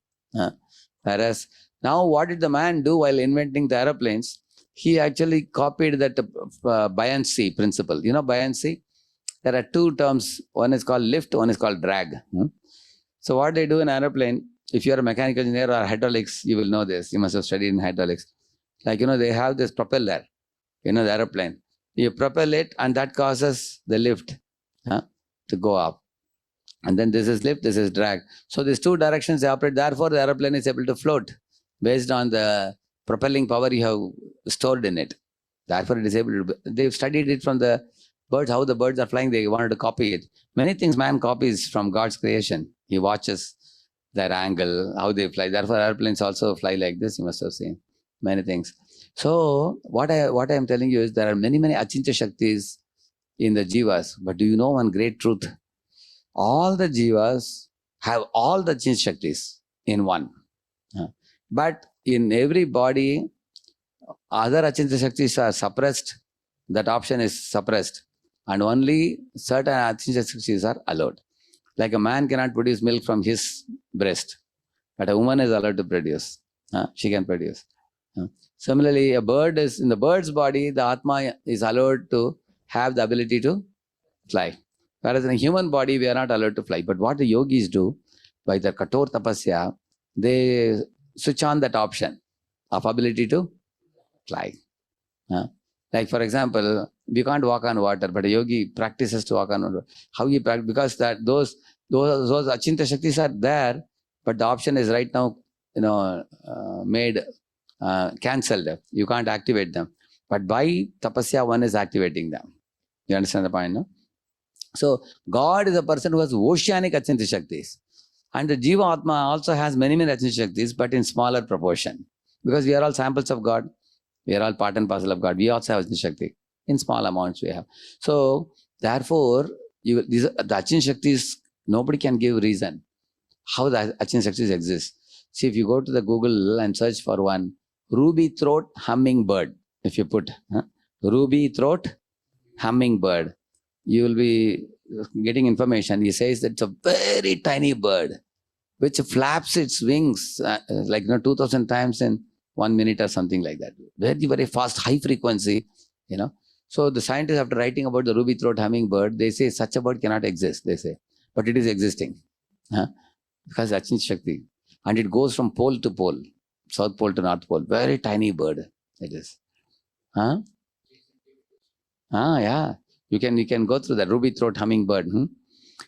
A: Whereas now what did the man do while inventing the aeroplanes? He actually copied that buoyancy principle. You know buoyancy? There are two terms. One is called lift, one is called drag. So what they do in aeroplane, if you are a mechanical engineer or hydraulics, you will know this. You must have studied in hydraulics. Like, they have this propeller, the aeroplane. You propel it and that causes the lift to go up. And then this is lift, this is drag. So these two directions they operate. Therefore, the aeroplane is able to float based on the propelling power you have stored in it. Therefore, it is able to. They've studied it from the birds, how the birds are flying. They wanted to copy it. Many things man copies from God's creation. He watches their angle, how they fly. Therefore, airplanes also fly like this. You must have seen many things. So what I am telling you is there are many Achinta Shaktis in the jivas. But do you know one great truth? All the jivas have all the Achinta Shaktis in one. But in every body, other Achinta Shaktis are suppressed. That option is suppressed. And only certain Achinta Shaktis are allowed. Like a man cannot produce milk from his breast, but a woman is allowed to produce. She can produce. Similarly, a bird is in the bird's body, the Atma is allowed to have the ability to fly. Whereas in a human body, we are not allowed to fly. But what the yogis do, by their Kator Tapasya, they switch on that option of ability to fly. Like for example, we can't walk on water, but a yogi practices to walk on water. How he practice? Because that those Achinta Shaktis are there, but the option is right now, made cancelled. You can't activate them. But by tapasya, one is activating them. You understand the point, no? So God is a person who has oceanic Achinta Shaktis. And the Jiva Atma also has many Achinta Shaktis, but in smaller proportion. Because we are all samples of God. We are all part and parcel of God. We also have Achinta Shakti. In small amounts we have. So therefore, the Achinta Shaktis, nobody can give reason how the Achinta Shaktis exist. See, if you go to the Google and search for one, ruby throat hummingbird, if you put ruby throat hummingbird, you will be getting information. He says that it's a very tiny bird which flaps its wings 2,000 times in 1 minute or something like that. Very, very fast, high frequency, So the scientists, after writing about the ruby throat hummingbird, they say such a bird cannot exist, they say. But it is existing. Because Achinta Shakti. And it goes from pole to pole, South Pole to North Pole. Very tiny bird it is. Yeah. You can go through the ruby throat hummingbird.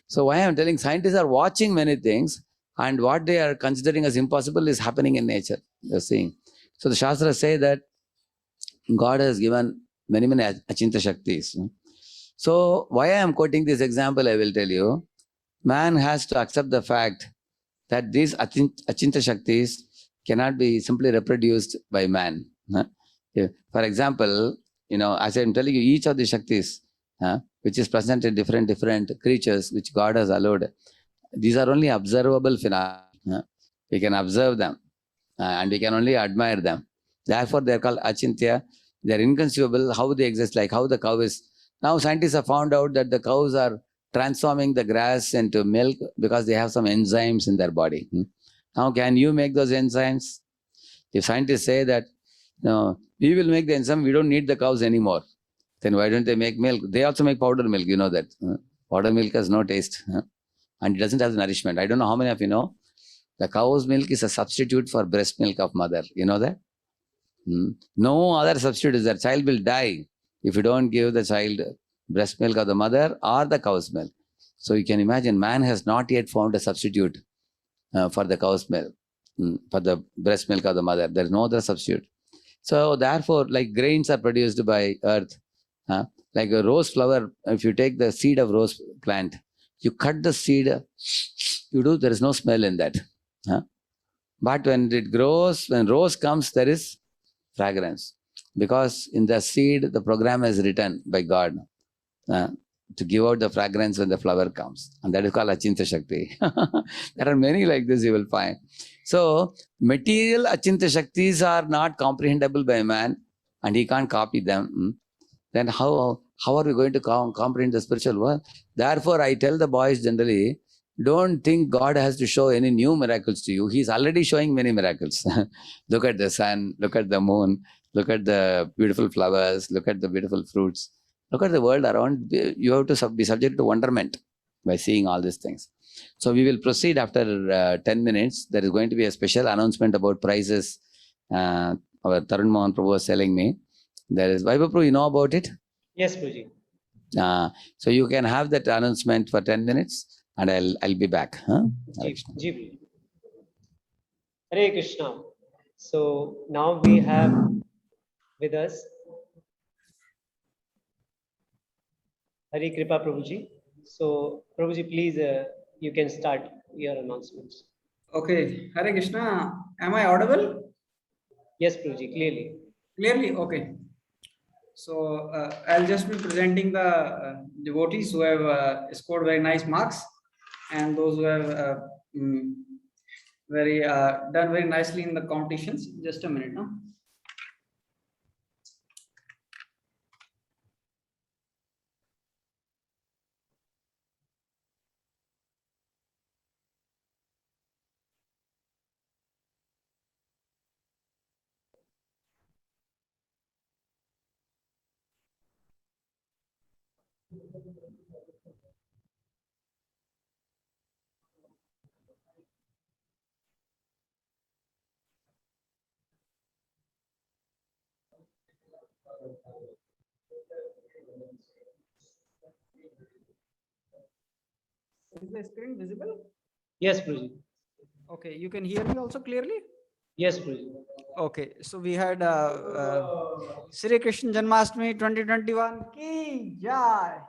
A: So why I am telling, scientists are watching many things, and what they are considering as impossible is happening in nature. You're seeing. So the Shastras say that God has given many, many Achinta Shaktis. So why I am quoting this example, I will tell you. Man has to accept the fact that these Achinta Shaktis cannot be simply reproduced by man. Yeah. For example, as I am telling you, each of the Shaktis, which is present in different creatures which God has allowed, these are only observable phenomena. We can observe them and we can only admire them. Therefore, they are called Achintya. They are inconceivable how they exist, like how the cow is. Now, scientists have found out that the cows are transforming the grass into milk because they have some enzymes in their body. Now, can you make those enzymes? If scientists say that, no, we will make the enzyme, we don't need the cows anymore, then why don't they make milk? They also make powder milk, you know that. Powder milk has no taste and it doesn't have the nourishment. I don't know how many of you know. The cow's milk is a substitute for breast milk of mother. You know that? No other substitute is there. Child will die if you don't give the child breast milk of the mother or the cow's milk. So you can imagine, man has not yet found a substitute for the cow's milk, for the breast milk of the mother. There is no other substitute. So therefore, like grains are produced by earth, like a rose flower, if you take the seed of rose plant, you cut the seed, there is no smell in that. But when it grows, when rose comes, there is fragrance. Because in the seed, the program is written by God to give out the fragrance when the flower comes. And that is called Achinta Shakti. There are many like this you will find. So, material Achinta Shaktis are not comprehensible by man and he can't copy them. Then how are we going to comprehend the spiritual world? Therefore, I tell the boys generally, don't think God has to show any new miracles to you. He's already showing many miracles. Look at the sun, look at the moon, look at the beautiful flowers, look at the beautiful fruits. Look at the world around. You have to be subject to wonderment by seeing all these things. So we will proceed after 10 minutes. There is going to be a special announcement about prizes. Our Tarun Mohan Prabhu was telling me. There is Vaibhav Prabhu, you know about it?
B: Yes, Guruji.
A: So you can have that announcement for 10 minutes and I'll be back. Hare Krishna.
B: Ji. Hare Krishna. So now we have with us Hare Kripa Prabhuji. So Prabhuji, please, you can start your announcements.
C: Okay, Hare Krishna. Am I audible?
B: Yes, Prabhuji, clearly.
C: Clearly, okay. So I'll just be presenting the devotees who have scored very nice marks and those who have done very nicely in the competitions. Just a minute now. Is the screen visible?
B: Yes, Prabhuji.
C: Okay, you can hear me also clearly?
B: Yes, Prabhuji.
C: Okay, so we had Sri Krishna Janmashtami 2021 ki jai.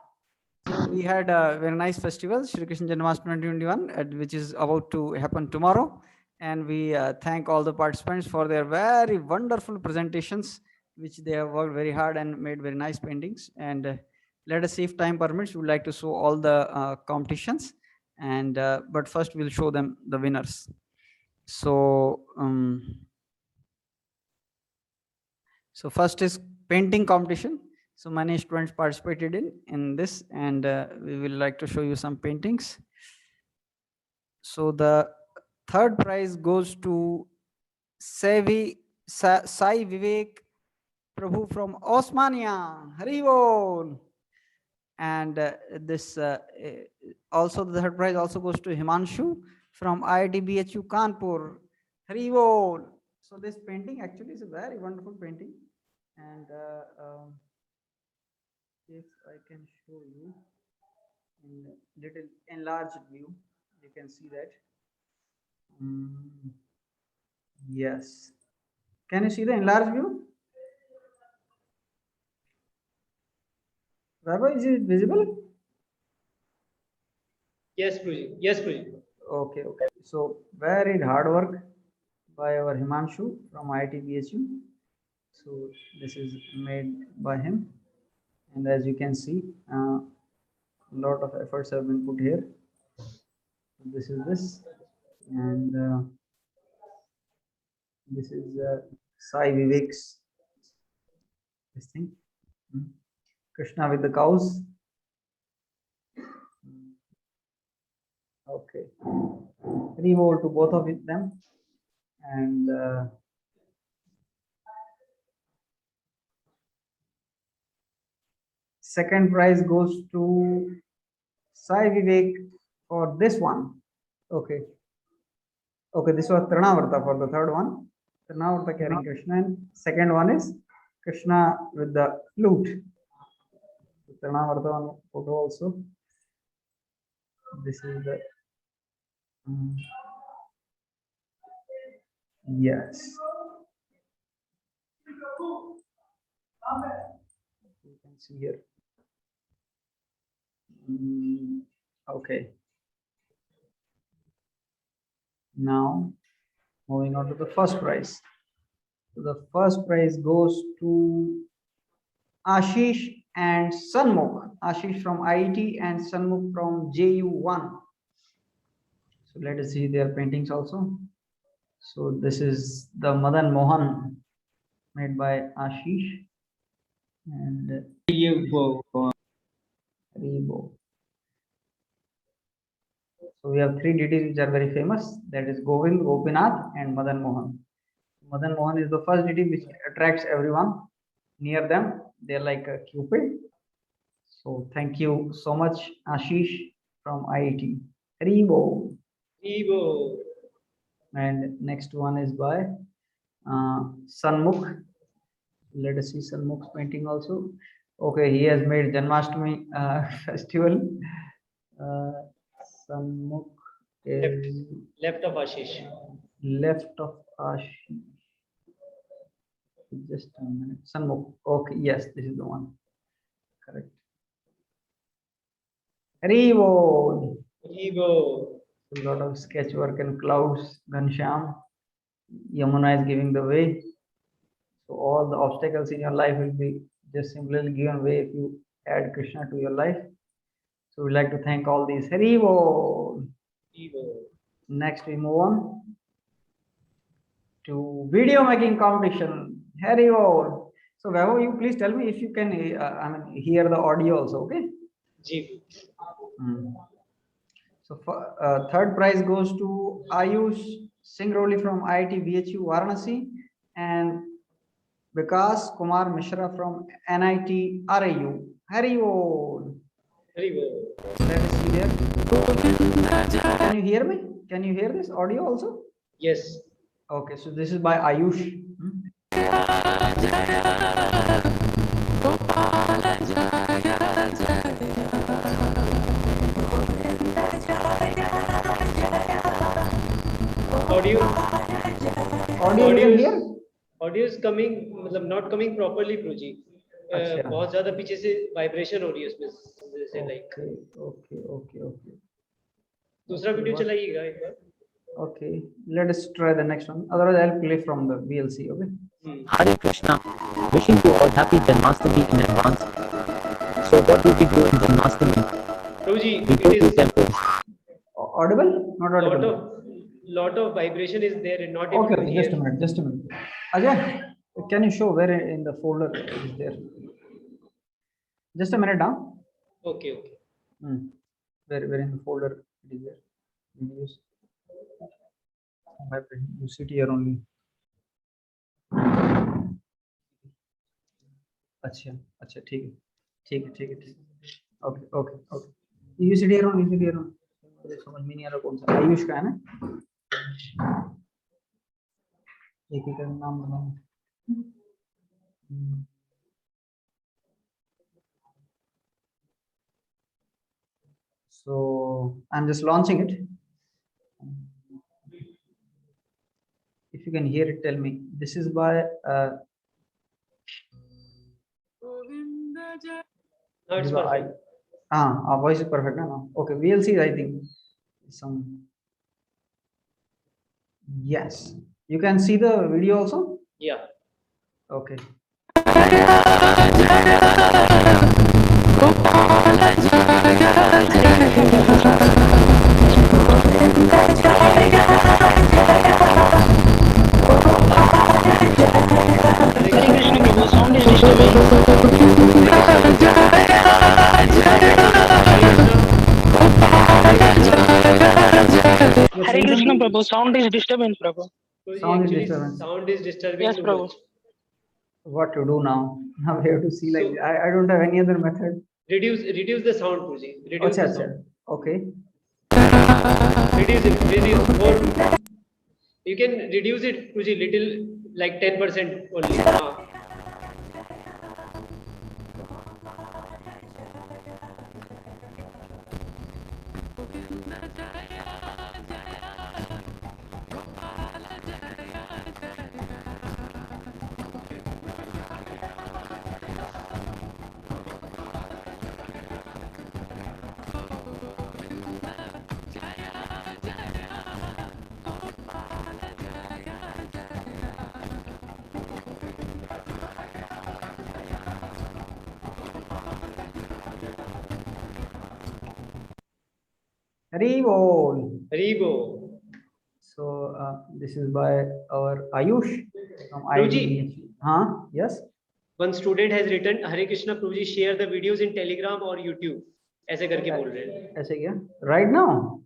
C: So we had a very nice festival, Sri Krishna Janmashtami 2021, which is about to happen tomorrow. And we thank all the participants for their very wonderful presentations, which they have worked very hard and made very nice paintings. And let us see if time permits, we would like to show all the competitions. And but first we'll show them the winners. So so first is painting competition. So many students participated in this, and we will like to show you some paintings. So the third prize goes to Sai Vivek Prabhu from Osmania. Hari Bol. And this also the third prize also goes to Himanshu from IIT-BHU Kanpur. Hari Bol. So this painting actually is a very wonderful painting, and if I can show you in little enlarged view, you can see that. Yes. Can you see the enlarged view? Vaibhav, is it visible?
B: Yes, Guruji. Yes, Guruji.
C: Okay, okay. So very hard work by our Himanshu from IIT BHU. So this is made by him, and as you can see, a lot of efforts have been put here. This is this, and this is Sai Vivek's this thing. Krishna with the cows. Okay. Revolt to both of them, and second prize goes to Sai Vivek for this one. Okay. Okay, this was Trinavarta for the third one. Trinavarta carrying Krishna, and second one is Krishna with the flute. Trinavarta on photo also. This is the yes. You can see here. Okay. Now moving on to the first prize. So the first prize goes to Ashish and Sanmukh. Ashish from IIT and Sanmukh from JU1. So let us see their paintings also. So this is the Madan Mohan made by Ashish and Rebo. So we have three deities which are very famous. That is Govind, Gopinath, and Madan Mohan. Madan Mohan is the first deity which attracts everyone near them. They're like a Cupid. So thank you so much, Ashish from IIT. Rebo.
B: Evo.
C: And next one is by Sanmukh. Let us see Sanmukh's painting also. Okay, he has made Janmashtami festival. Sanmukh is
B: Left of Ashish.
C: left of Ashish. Just a minute. Sanmukh. Okay, yes, this is the one. Correct. Revo.
B: Evo.
C: A lot of sketch work and clouds. Ghanshyam. Yamuna is giving the way. So all the obstacles in your life will be just simply given way if you add Krishna to your life. So we'd like to thank all these. Haribo.
B: Evo.
C: Next we move on to video making competition. Haribo. So Vaibhav, you please tell me if you can hear the audio also, okay?
B: Jeev.
C: So for, third prize goes to Ayush Singroli from IIT BHU Varanasi and Vikas Kumar Mishra from NIT RAU. Haribo.
B: Evo.
C: Let us see here. Can you hear me? Can you hear this audio also?
B: Yes.
C: Okay, so this is by Ayush.
B: Audio.
C: Audio you can hear?
B: Audio is coming, मतलब not coming properly, Guruji.
C: अच्छा.
B: बहुत ज़्यादा पीछे से vibration हो रही है उसमें जैसे लाइक.
C: Okay.
B: दूसरा वीडियो चलाइएगा एक बार.
C: Okay, let us try the next one. Otherwise, I'll play from the VLC. Okay.
D: Hare Krishna. Wishing you all happy Janmashtami in advance. So what do we do in Janmashtami?
B: Guruji,
D: We go
B: it
D: to
B: is
D: temples.
C: Audible? Not audible.
B: lot of vibration is there and not able
C: Okay,
B: to
C: okay,
B: hear.
C: just a minute. Ajay, can you show where in the folder it is there? Just a minute now.
B: Okay.
C: Where in the folder it is there? Videos. You sit here only. अच्छा ठीक है. Okay. You sit here only. मुझे समझ में नहीं आ रहा कौन सा आयुष का है ना. एक ही का नाम बताओ. So I'm just launching it. If if you can hear it, tell me. This is by
B: Now it's
C: Diva,
B: perfect.
C: our voice is perfect now. Okay, VLC, I think some. Yes, you can see the video also.
B: Yeah.
C: Okay.
E: Hare Krishna Prabhu, sound is disturbing.
C: You're
E: Hare
C: saying
E: Krishna
C: something?
E: Prabhu, sound is disturbance Prabhu.
B: Guruji,
C: Sound is
B: actually,
C: disturbance.
B: sound is disturbing
E: Yes
B: too
E: Prabhu.
B: much.
C: What to do now? Now we have to see like
B: So-
C: I don't have any other method.
B: Reduce the sound, Guruji. Reduce
C: Acha,
B: the
C: acha.
B: sound.
C: Okay.
B: Reduce more. You can reduce it, Guruji, little, like 10% only.
C: Hari bol.
B: Haribo.
C: So this is by our Ayush from
B: Guruji.
C: IIT. Huh? Yes.
B: One student has written, Hare Krishna Prabhuji, share the videos in Telegram or YouTube. ऐसे करके बोल रहे हैं.
C: ऐसे क्या? Right now?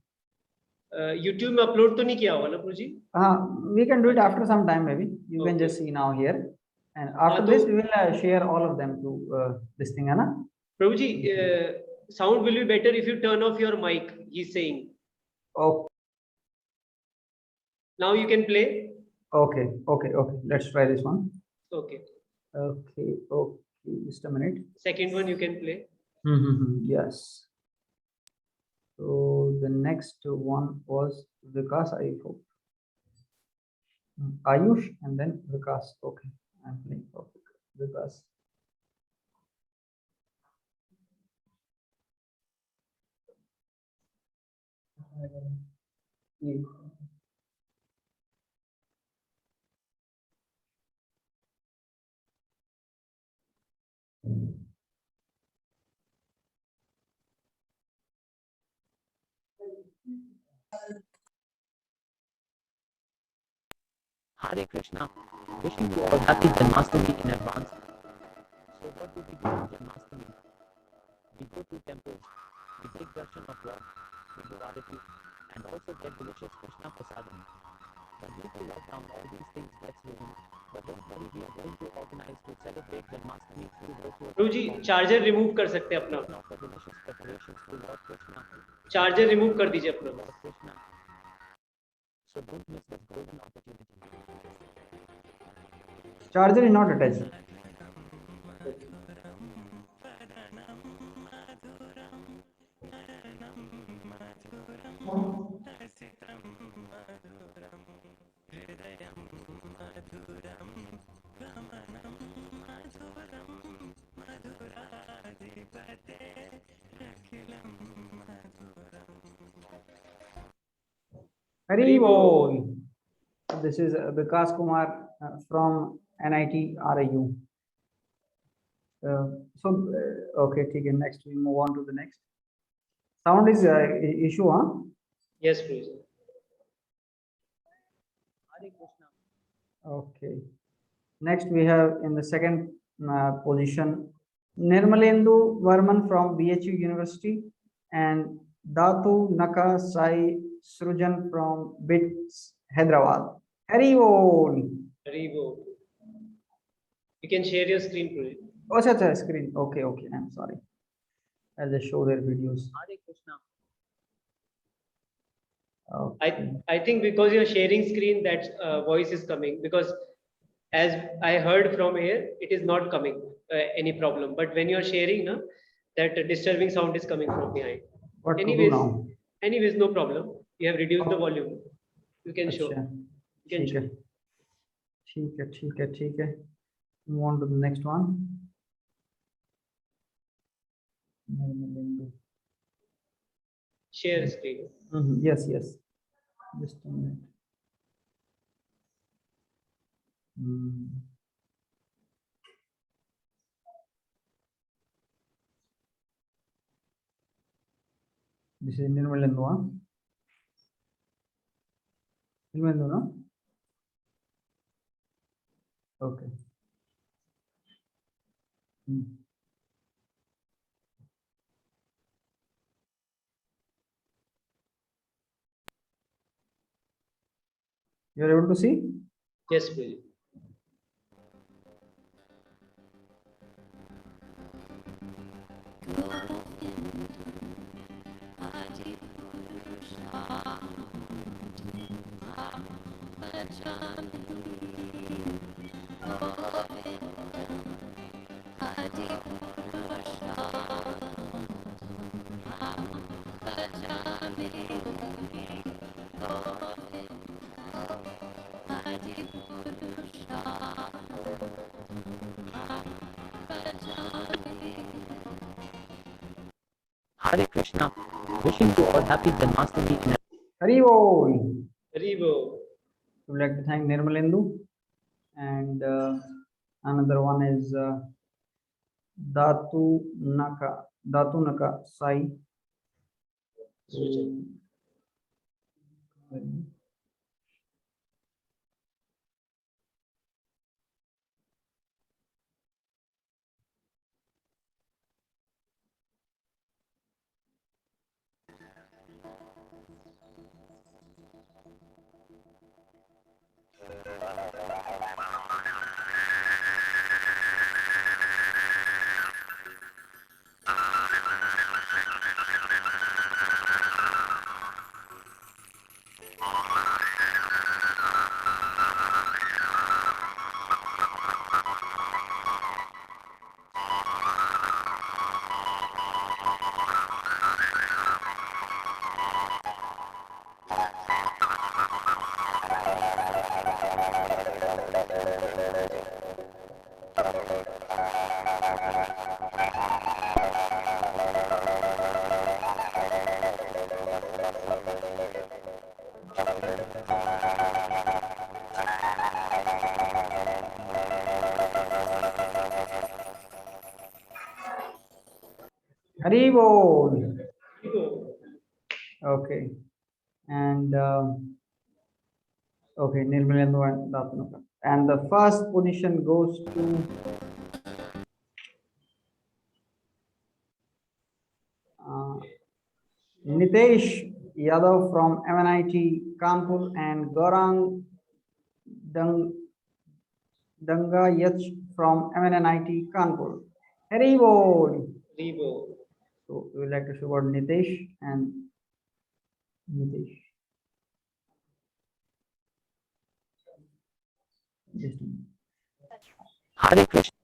B: YouTube में upload तो नहीं किया हुआ ना प्रभुजी?
C: We can do it after some time maybe. You can just see now here. And after this we will share all of them to this thing, है ना?
B: Prabhuji, sound will be better if you turn off your mic, he's saying.
C: Oh,
B: Now you can play.
C: okay. Let's try this one.
B: Okay.
C: Okay. Just a minute.
B: Second one you can play.
C: Yes. So the next one was Vikas, I hope. Ayush and then Vikas. Okay, I'm playing for Vikas.
D: Hare Krishna. Wishing you all happy Janmashtami in advance. So what do we do on Janmashtami? We go to temples, we take darshan of Lord, we do arati, and also get delicious Krishna prasadam. But due to lockdown, all these things get ruined. But don't worry, we are going to organize to celebrate Janmashtami through virtual
B: Prabhuji charger remove कर सकते हैं अपना.
D: and offer delicious preparations to Lord Krishna.
B: Charger remove कर दीजिए अपना.
D: Lord Krishna. So don't miss this golden opportunity.
C: Charger is not attached. Hari bol. This is Vikas Kumar from NIT RIU. Okay, okay, next we move on to the next. Sound is issue, huh?
B: Yes, Prabhuji.
C: Okay. Next we have in the second position Nirmalendu Varman from BHU University and Datu Naka Sai Srujan from BITS Hyderabad. Hari bol.
B: Haribo. You can share your screen, Prabhuji.
C: Oh, such a screen. Okay, I'm sorry. I'll just show their videos.
D: Hare Krishna.
C: Okay.
B: I think because you're sharing screen, that voice is coming, because as I heard from here, it is not coming any problem. But when you're sharing, na, that disturbing sound is coming from behind.
C: What to do
B: Anyways,
C: now?
B: anyways, no problem. You have reduced the volume. You can show.
C: Acha,
B: You can
C: theek
B: show.
C: hai. ठीक है. Move on to the next one.
B: Share screen.
C: Yes. Just a minute. This is Nirmalendu, huh? Nirmalendu, no? Okay. You are able to see?
B: Yes, please.
D: Hare Krishna. Wishing you all happy Janmashtami in
C: Hari Bol.
B: Haribo.
C: Would like to thank Nirmalendu. And another one is Datu Naka Sai. Hari Bol.
B: Haribo.
C: Okay. And okay, Nirmalendu and Datu Naka. And the first position goes to Nitesh Yadav from MNIT Kanpur and Gaurang Dangayach from MNIT Kanpur. Hari Bol.
B: Haribo.
C: So we would like to show about Nitesh and Nitesh. Just a minute.
D: Hare Krishna.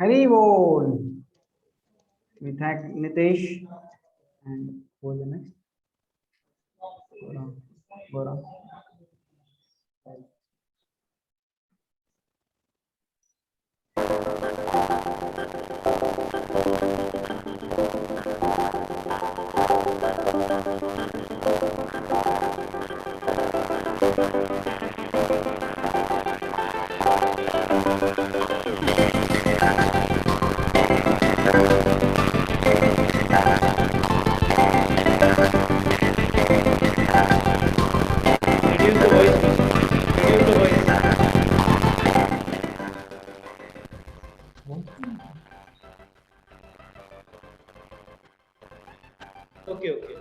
C: Hari Bol. We thank Nitesh and who is the next? Gaurang.
B: okay.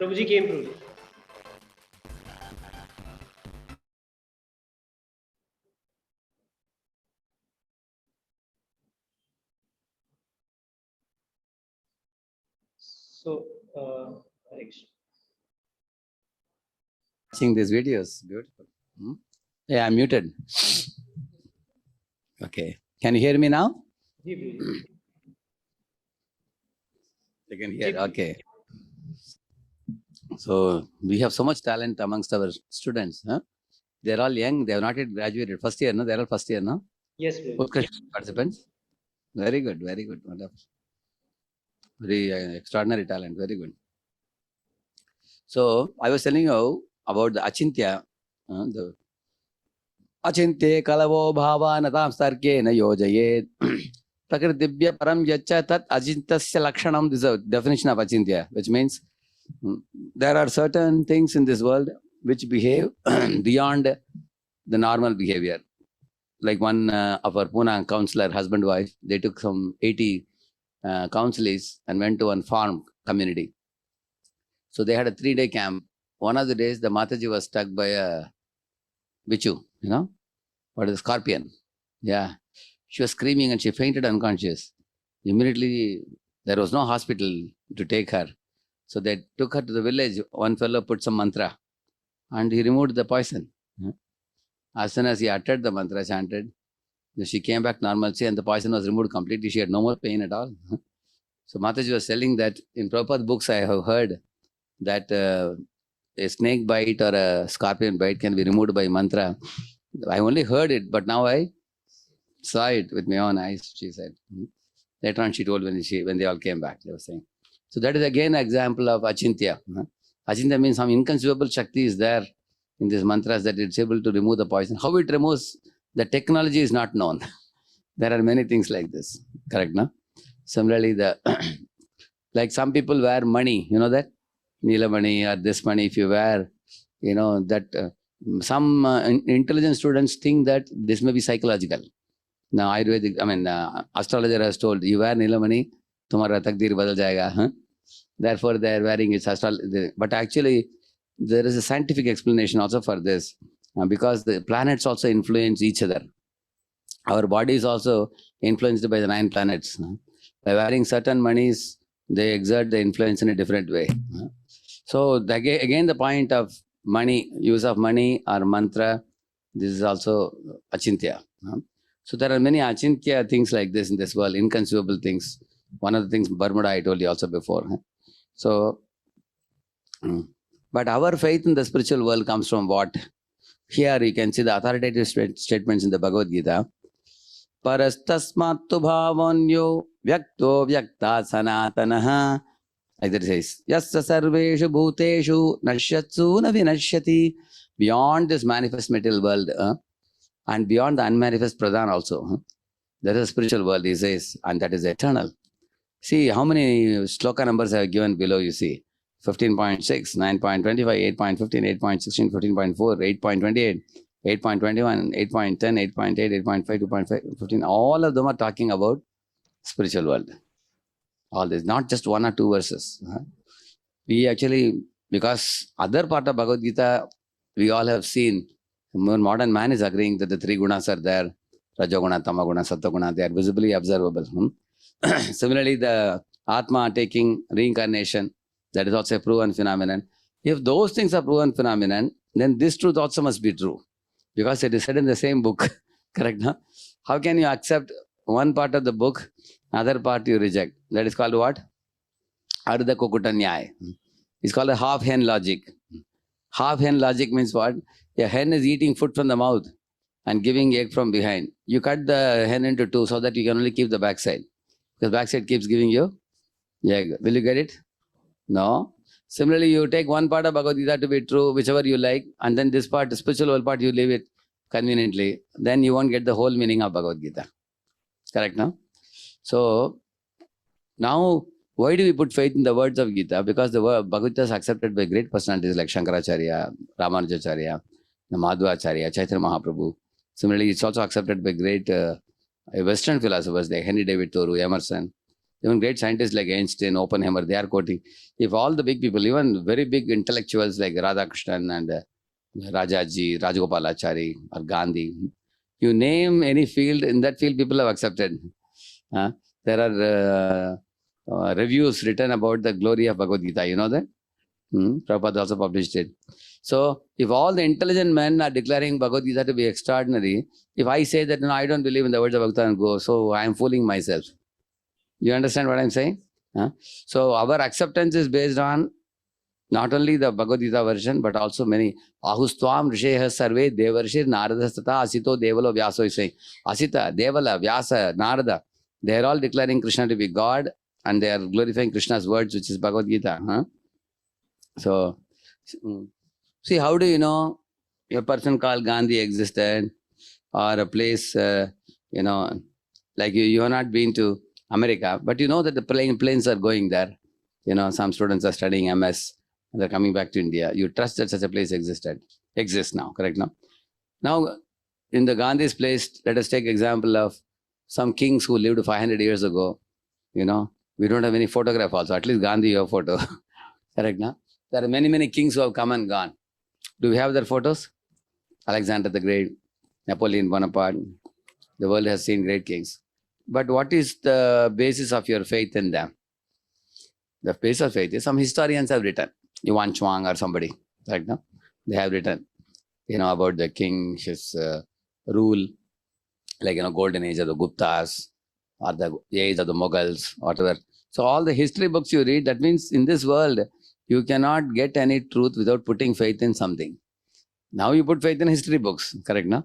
B: Prabhuji came through. So, Hare Krishna.
A: Watching these videos. Beautiful. Hmm? Yeah, I'm muted. Okay. Can you hear me now?
B: Ji, Prabhuji.
A: You can hear.
B: Ji.
A: Okay. So we have so much talent amongst our students. Huh? They're all young. They have not yet graduated. First year, no? They're all first year, no?
B: Yes, Prabhuji.
A: Utkarsh participants. Very good. Very good. Wonderful. Very extraordinary talent. Very good. So I was telling you about the Achintya. The Achintya kalavo bhava natam starke na yojayet. Prakritibhya param yacha tat ajintasya lakshanam. This is a definition of Achintya, which means there are certain things in this world which behave beyond the normal behavior. Like one of our Pune counselor, husband, wife, they took some 80 counselees and went to one farm community. So they had a 3-day camp. One of the days, the Mataji was struck by a bichu, you know, what is a scorpion. Yeah. She was screaming and she fainted unconscious. Immediately, there was no hospital to take her. So they took her to the village. One fellow put some mantra and he removed the poison. As soon as he uttered the mantra, chanted, she came back normalcy and the poison was removed completely. She had no more pain at all. So Mataji was telling that in Prabhupada books, I have heard that a snake bite or a scorpion bite can be removed by mantra. I only heard it, but now I saw it with my own eyes, she said. Later on, she told when they all came back, they were saying. So that is again an example of Achintya. Achintya means some inconceivable Shakti is there in these mantras that it's able to remove the poison. How it removes, the technology is not known. There are many things like this. Correct, no? Similarly, like some people wear money, you know that? Neela money or this money, if you wear, you know, that some intelligent students think that this may be psychological. Now, Ayurvedic, astrologer has told, you wear Neela money, tumhara takdir badal jayega. Huh? Therefore, they are wearing its astrology. But actually, there is a scientific explanation also for this, because the planets also influence each other. Our body is also influenced by the 9 planets. By wearing certain monies, they exert the influence in a different way. So again, the point of money, use of money or mantra, this is also Achintya. So there are many Achintya things like this in this world, inconceivable things. One of the things, Bermuda, I told you also before. So, but our faith in the spiritual world comes from what? Here you can see the authoritative statements in the Bhagavad Gita. Parastasmattu bhavanyo vyakto vyakta sanatanaha. Like that it says, Yasya sarveshu bhuteshu nashyatsu na vinashyati. Beyond this manifest material world and beyond the unmanifest pradhan also, there is a spiritual world, he says, and that is eternal. See how many shloka numbers I have given below, you see. 15.6, 9.25, 8.15, 8.16, 15.4, 8.28, 8.21, 8.10, 8.8, 8.5, 2.5, 15. All of them are talking about spiritual world. All this, not just 1 or 2 verses. We actually, because other part of Bhagavad Gita, we all have seen, modern man is agreeing that the 3 gunas are there. Rajoguna, Tamaguna, Sattaguna, they are visibly observable. Similarly, the Atma taking reincarnation, that is also a proven phenomenon. If those things are proven phenomenon, then this truth also must be true. Because it is said in the same book. Correct, no? How can you accept one part of the book, other part you reject? That is called what? Ardha Kukutanyaya. It's called a half hen logic. Half hen logic means what? A hen is eating food from the mouth and giving egg from behind. You cut the hen into 2 so that you can only keep the backside. Because backside keeps giving you egg. Will you get it? No. Similarly, you take one part of Bhagavad Gita to be true, whichever you like, and then this part, the spiritual part, you leave it conveniently. Then you won't get the whole meaning of Bhagavad Gita. Correct, no? So, now, why do we put faith in the words of Gita? Because the word Bhagavad Gita is accepted by great personalities like Shankaracharya, Ramanujacharya, Madhvacharya, Chaitanya Mahaprabhu. Similarly, it's also accepted by great Western philosophers like Henry David Thoreau, Emerson, even great scientists like Einstein, Oppenheimer, they are quoting. If all the big people, even very big intellectuals like Radhakrishnan and Rajaji, Rajagopalachari or Gandhi, you name any field, in that field people have accepted. There are reviews written about the glory of Bhagavad Gita, you know that? Prabhupada also published it. So, if all the intelligent men are declaring Bhagavad Gita to be extraordinary, if I say that, no, I don't believe in the words of Bhagavad and go, so I am fooling myself. You understand what I am saying? So, our acceptance is based on not only the Bhagavad Gita version, but also many. Ahustvam Risheha Sarve Devarshir Narada Stata Asito Devalo Vyaso is saying. Asita, Devala, Vyasa, Narada, they are all declaring Krishna to be God and they are glorifying Krishna's words, which is Bhagavad Gita. So, see, how do you know a person called Gandhi existed or a place, like you have not been to America, but you know that the planes are going there. Some students are studying MS and they're coming back to India. You trust that such a place exists now, correct now? Now, in the Gandhi's place, let us take example of some kings who lived 500 years ago. We don't have any photograph also. At least Gandhi, your photo, correct now? There are many, many kings who have come and gone. Do we have their photos? Alexander the Great, Napoleon Bonaparte. The world has seen great kings. But what is the basis of your faith in them? The basis of faith is some historians have written. Yuan Chuang or somebody, right now, they have written, about the king, his rule, like, golden age of the Guptas or the age of the Mughals, whatever. So all the history books you read, that means in this world, you cannot get any truth without putting faith in something. Now you put faith in history books, correct, no?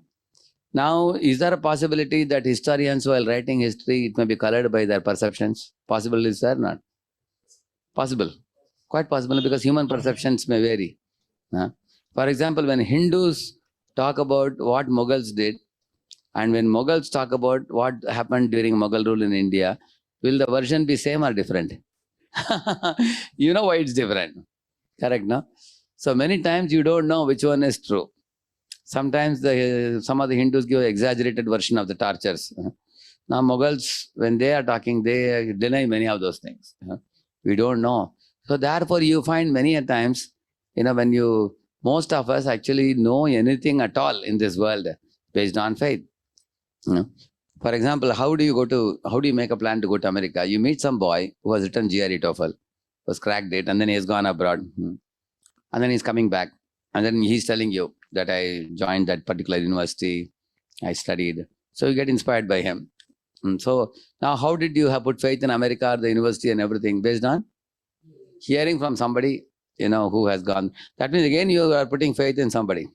A: Now, is there a possibility that historians, while writing history, it may be colored by their perceptions? Possible is there or not? Possible. Quite possible, because human perceptions may vary. For example, when Hindus talk about what Mughals did, and when Mughals talk about what happened during Mughal rule in India, will the version be same or different? You know why it's different. Correct, no? So many times you don't know which one is true. Sometimes some of the Hindus give an exaggerated version of the tortures. Now Mughals, when they are talking, they deny many of those things. We don't know. So therefore you find many a times, when most of us actually know anything at all in this world based on faith. For example, how do you make a plan to go to America? You meet some boy who has written GRE TOEFL, was cracked it, and then he has gone abroad. And then he's coming back. And then he's telling you that I joined that particular university, I studied. So you get inspired by him. So now how did you have put faith in America, the university and everything? Based on hearing from somebody, who has gone. That means again you are putting faith in somebody.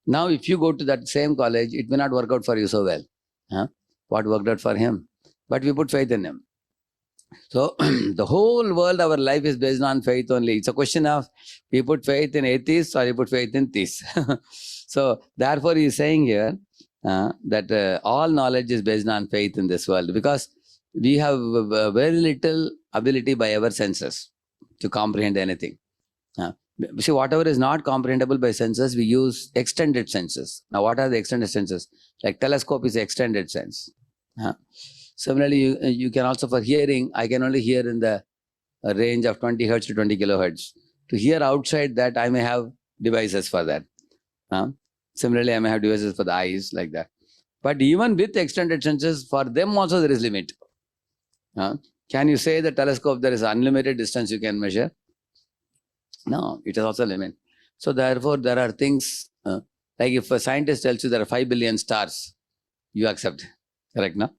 A: Now if you go to that same college, it may not work out for you so well. What worked out for him? But we put faith in him. So the whole world, our life is based on faith only. It's a question of we put faith in atheists or we put faith in theists. So therefore he is saying here that all knowledge is based on faith in this world, because we have very little ability by our senses to comprehend anything. See, whatever is not comprehensible by senses, we use extended senses. Now what are the extended senses? Like telescope is extended sense. Similarly, you can also, for hearing, I can only hear in the range of 20 hertz to 20 kilohertz. To hear outside that, I may have devices for that. Similarly, I may have devices for the eyes, like that. But even with extended senses, for them also there is limit. Can you say the telescope, there is unlimited distance you can measure? No, it is also limit. So therefore, there are things, like if a scientist tells you there are 5 billion stars, you accept, correct, no?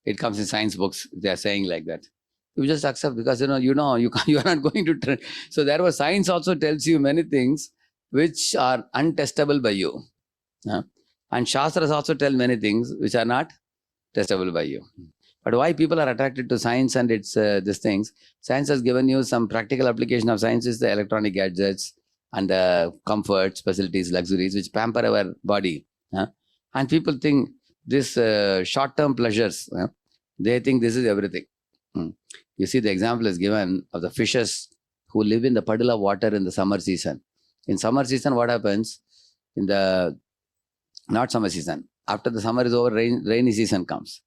A: It comes in science books, they are saying like that. You just accept, because you are not going to. So therefore, science also tells you many things which are untestable by you. And Shastras also tell many things which are not testable by you. But why people are attracted to science and its these things? Science has given you some practical application of science, is the electronic gadgets and the comforts, facilities, luxuries which pamper our body. And people think this short-term pleasures, they think this is everything. You see, the example is given of the fishes who live in the puddle of water in the summer season. In summer season, what happens? In the, not summer season, After the summer is over, rainy season comes.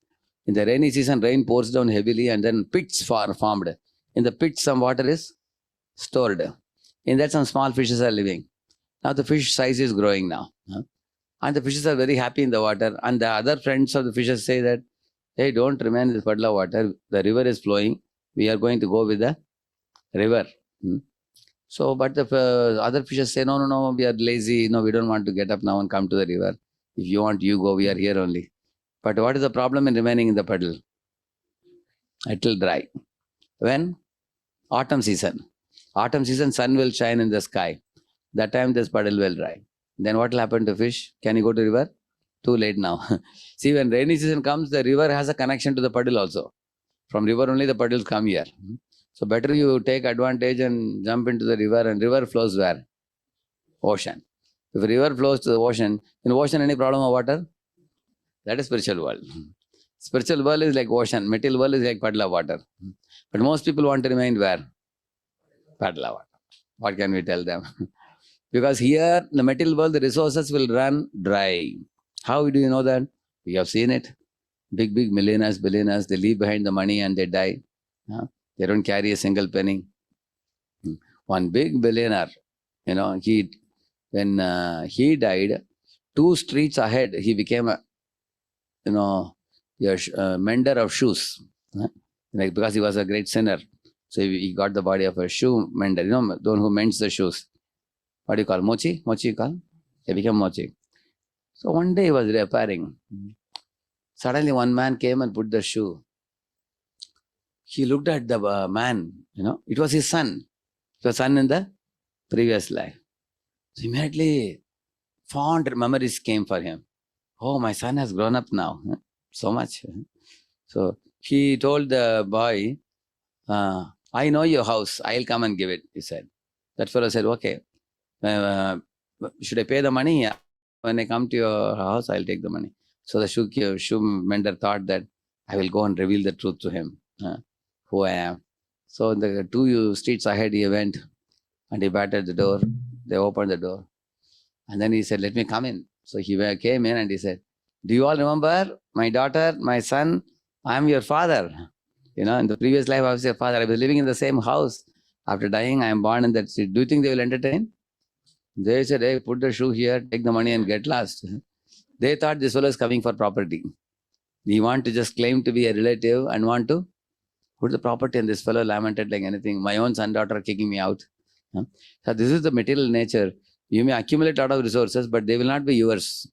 A: In the rainy season, rain pours down heavily and then pits formed. In the pits, some water is stored. In that, some small fishes are living. Now the fish size is growing now. And the fishes are very happy in the water. And the other friends of the fishes say that, hey, don't remain in this puddle of water. The river is flowing. We are going to go with the river. So, but the other fishes say, no, we are lazy. No, we don't want to get up now and come to the river. If you want, you go. We are here only. But what is the problem in remaining in the puddle? It will dry. When? Autumn season. Autumn season, sun will shine in the sky. That time this puddle will dry. Then what will happen to fish? Can you go to river? Too late now. See, when rainy season comes, the river has a connection to the puddle also. From river only the puddles come here. So better you take advantage and jump into the river, and river flows where? Ocean. If river flows to the ocean, in ocean any problem of water? That is spiritual world. Spiritual world is like ocean, material world is like puddle of water. But most people want to remain where? Puddle of water. What can we tell them? Because here, the material world, the resources will run dry. How do you know that? We have seen it. Big millionaires, billionaires, they leave behind the money and they die. They don't carry a single penny. One big billionaire, when he died, 2 streets ahead, he became a, mender of shoes. Like because he was a great sinner. So he got the body of a shoe mender, the one who mends the shoes. What do you call? Mochi? Mochi you call? He became Mochi. So one day he was repairing. Suddenly one man came and put the shoe. He looked at the man, it was his son. It was son in the previous life. So immediately fond memories came for him. Oh, my son has grown up now. So much. So he told the boy, I know your house. I'll come and give it, he said. That fellow said, okay. Should I pay the money? Yeah. When I come to your house, I'll take the money. So the shoe mender thought that I will go and reveal the truth to him, who I am. So the 2 streets ahead he went and he battered the door. They opened the door. And then he said, let me come in. So he came in and he said, do you all remember my daughter, my son? I am your father. In the previous life I was your father. I was living in the same house. After dying, I am born in that street. Do you think they will entertain? They said, hey, put the shoe here, take the money and get lost. They thought this fellow is coming for property. He want to just claim to be a relative and want to put the property, and this fellow lamented like anything. My own son, daughter are kicking me out. So this is the material nature. You may accumulate a lot of resources, but they will not be yours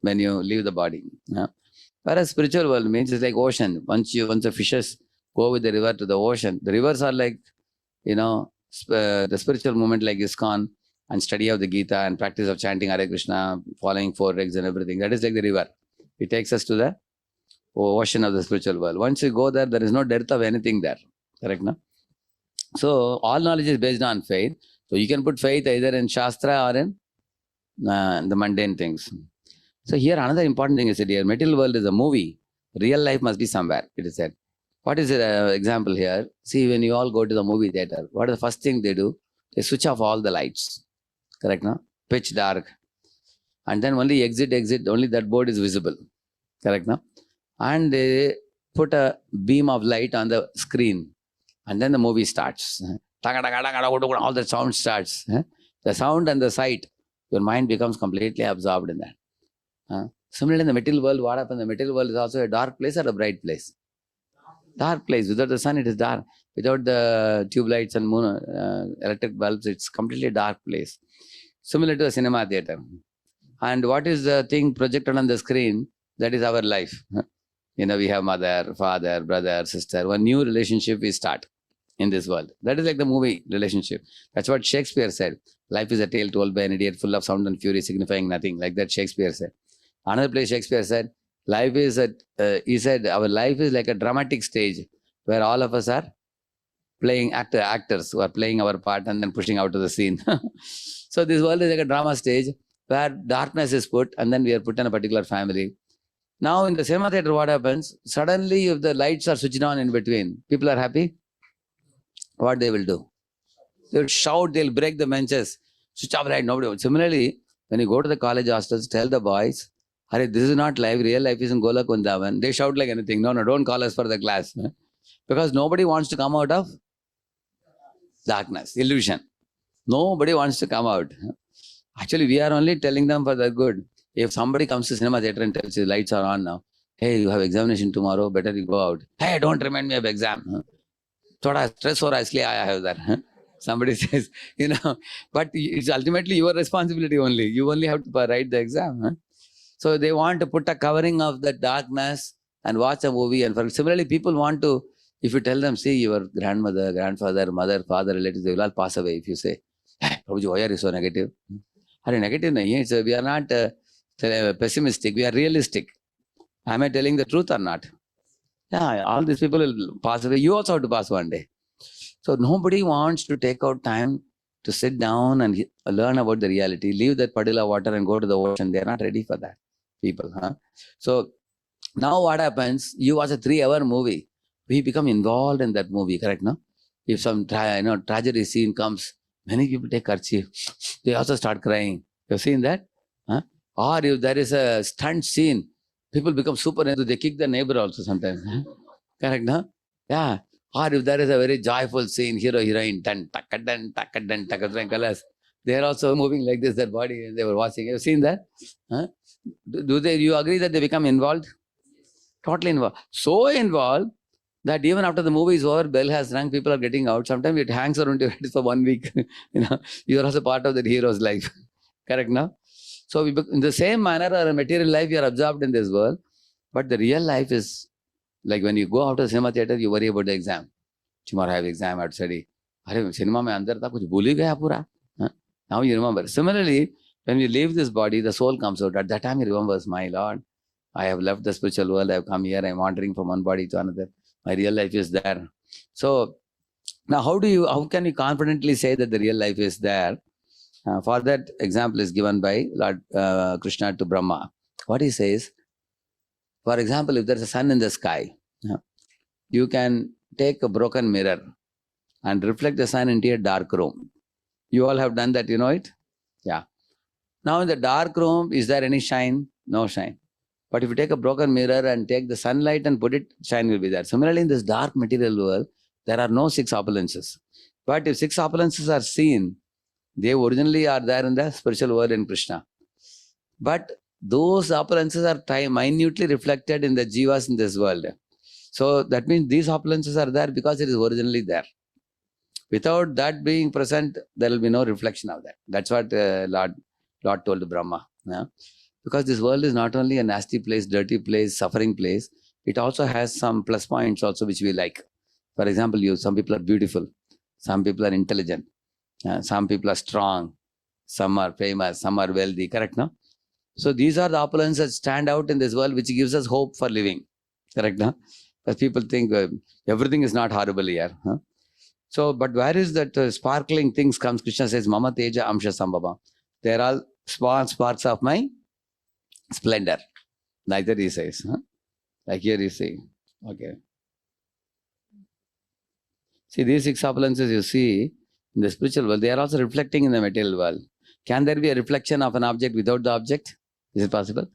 A: when you leave the body. Whereas spiritual world means it's like ocean. Once the fishes go with the river to the ocean, the rivers are like, the spiritual movement like ISKCON and study of the Gita and practice of chanting Hare Krishna, following 4 regs and everything. That is like the river. It takes us to the ocean of the spiritual world. Once you go there is no dearth of anything there. Correct, no? So all knowledge is based on faith. So you can put faith either in Shastra or in the mundane things. So here another important thing is that here, material world is a movie. Real life must be somewhere, it is said. What is the example here? See, when you all go to the movie theater, what is the first thing they do? They switch off all the lights. Correct, no? Pitch dark. And then only exit, only that board is visible. Correct, no? And they put a beam of light on the screen. And then the movie starts. All the sound starts. The sound and the sight, your mind becomes completely absorbed in that. Similarly, in the material world, what happens? The material world is also a dark place or a bright place? Dark place. Without the sun, it is dark. Without the tube lights and moon, electric bulbs, it's completely dark place. Similar to a cinema theater. And what is the thing projected on the screen? That is our life. We have mother, father, brother, sister. One new relationship we start in this world. That is like the movie relationship. That's what Shakespeare said. Life is a tale told by an idiot, full of sound and fury, signifying nothing. Like that Shakespeare said. Another place Shakespeare said, he said, our life is like a dramatic stage where all of us are playing actors who are playing our part and then pushing out to the scene. So this world is like a drama stage where darkness is put and then we are put in a particular family. Now in the cinema theater, what happens? Suddenly if the lights are switched on in between, people are happy. What they will do? They will shout, they'll break the benches, switch off light, nobody will. Similarly, when you go to the college hostels, tell the boys, Hare, this is not life. Real life is in Golak Vrindavan. They shout like anything. No, don't call us for the class. Because nobody wants to come out of darkness, illusion. Nobody wants to come out. Actually, we are only telling them for the good. If somebody comes to cinema theater and tells you lights are on now, hey, you have examination tomorrow, better you go out. Hey, don't remind me of exam. Thoda stress ho raha hai, isliye aaya hai udhar. Somebody says, but it's ultimately your responsibility only. You only have to write the exam. So they want to put a covering of the darkness and watch a movie. And similarly, people want to, if you tell them, see, your grandmother, grandfather, mother, father, relatives, they will all pass away. If you say, hey, Prabhuji, why are you so negative? Are negative? No, we are not pessimistic, we are realistic. Am I telling the truth or not? Yeah, all these people will pass away. You also have to pass one day. So nobody wants to take out time to sit down and learn about the reality, leave that Padilla water and go to the ocean. They are not ready for that, people. So now what happens? You watch a 3-hour movie. We become involved in that movie, correct? No? If some tragedy scene comes, many people take kerchief. They also start crying. You've seen that? Or if there is a stunt scene, people become super into. They kick the neighbor also sometimes. Correct? No? Yeah. Or if there is a very joyful scene, hero, heroine, throwing colors, they are also moving like this, their body, and they were watching. You've seen that? Do you agree that they become involved? Totally involved. So involved that even after the movie is over, bell has rung, people are getting out. Sometimes it hangs around your head for 1 week. You are also part of that hero's life. Correct, no? So in the same manner, our material life, you are absorbed in this world. But the real life is like when you go out to the cinema theater, you worry about the exam. Tomorrow I have exam, I have to study. Cinema mein andar tha, kuch bhul hi gaya pura. Now you remember. Similarly, when we leave this body, the soul comes out. At that time, he remembers, my Lord, I have left the spiritual world, I have come here, I am wandering from one body to another. My real life is there. So now how can you confidently say that the real life is there? For that, example is given by Lord Krishna to Brahma. What he says, for example, if there's a sun in the sky, you can take a broken mirror and reflect the sun into a dark room. You all have done that, you know it? Yeah. Now in the dark room, is there any shine? No shine. But if you take a broken mirror and take the sunlight and put it, shine will be there. Similarly, in this dark material world, there are no 6 opulences. But if 6 opulences are seen, they originally are there in the spiritual world in Krishna. But those opulences are minutely reflected in the jivas in this world. So that means these opulences are there because it is originally there. Without that being present, there will be no reflection of that. That's what Lord told Brahma. Yeah? Because this world is not only a nasty place, dirty place, suffering place, it also has some plus points also which we like. For example, some people are beautiful, some people are intelligent, some people are strong, some are famous, some are wealthy, correct, no? So these are the opulences that stand out in this world, which gives us hope for living, correct, no? Because people think everything is not horrible here. So, but where is that sparkling things comes? Krishna says, Mama Teja Amsha Sambhava. They are all small sparks of my splendor. Neither he says. Like here he saying. Okay. See, these 6 opulences you see in the spiritual world, they are also reflecting in the material world. Can there be a reflection of an object without the object? Is it possible?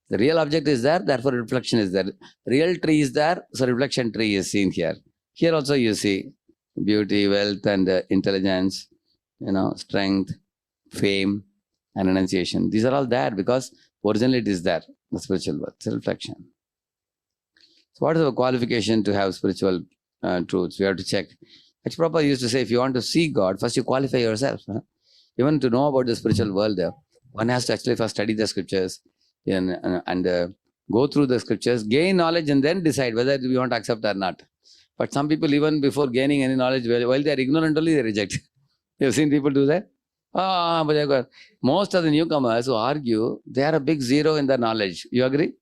A: The real object is there, therefore reflection is there. Real tree is there, so reflection tree is seen here. Here also you see beauty, wealth, and intelligence, strength, fame, and renunciation. These are all there because originally it is there, the spiritual world. It's a reflection. So what is the qualification to have spiritual truths? We have to check. Actually, Prabhupada used to say, if you want to see God, first you qualify yourself. Even to know about the spiritual world, one has to actually first study the scriptures and go through the scriptures, gain knowledge, and then decide whether we want to accept or not. But some people, even before gaining any knowledge, while they are ignorant only, they reject. You've seen people do that? But most of the newcomers who argue, they are a big zero in their knowledge. You agree?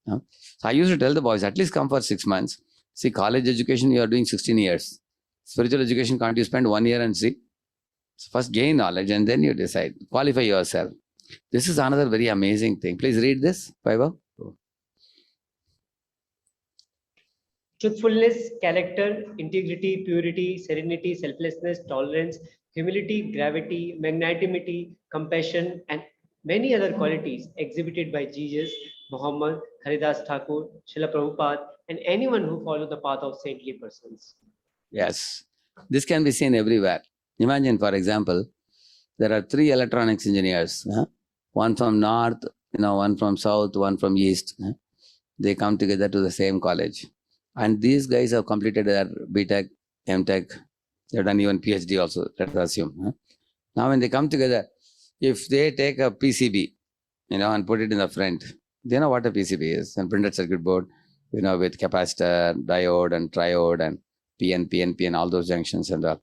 A: So I used to tell the boys, at least come for 6 months. See, college education, you are doing 16 years. Spiritual education, can't you spend 1 year and see? So first gain knowledge and then you decide. Qualify yourself. This is another very amazing thing. Please read this, Vaibhav.
B: Truthfulness, character, integrity, purity, serenity, selflessness, tolerance, humility, gravity, magnanimity, compassion, and Many other qualities exhibited by Jesus, Muhammad, Haridas Thakur, Srila Prabhupada, and anyone who follow the path of saintly persons.
A: Yes, this can be seen everywhere. Imagine, for example, there are 3 electronics engineers, one from north, one from south, one from east. They come together to the same college. And these guys have completed their BTech, MTech, they've done even PhD also, let us assume. Now when they come together, if they take a PCB, and put it in the front, they know what a PCB is, and printed circuit board, with capacitor, diode and triode and PNP and all those junctions and all.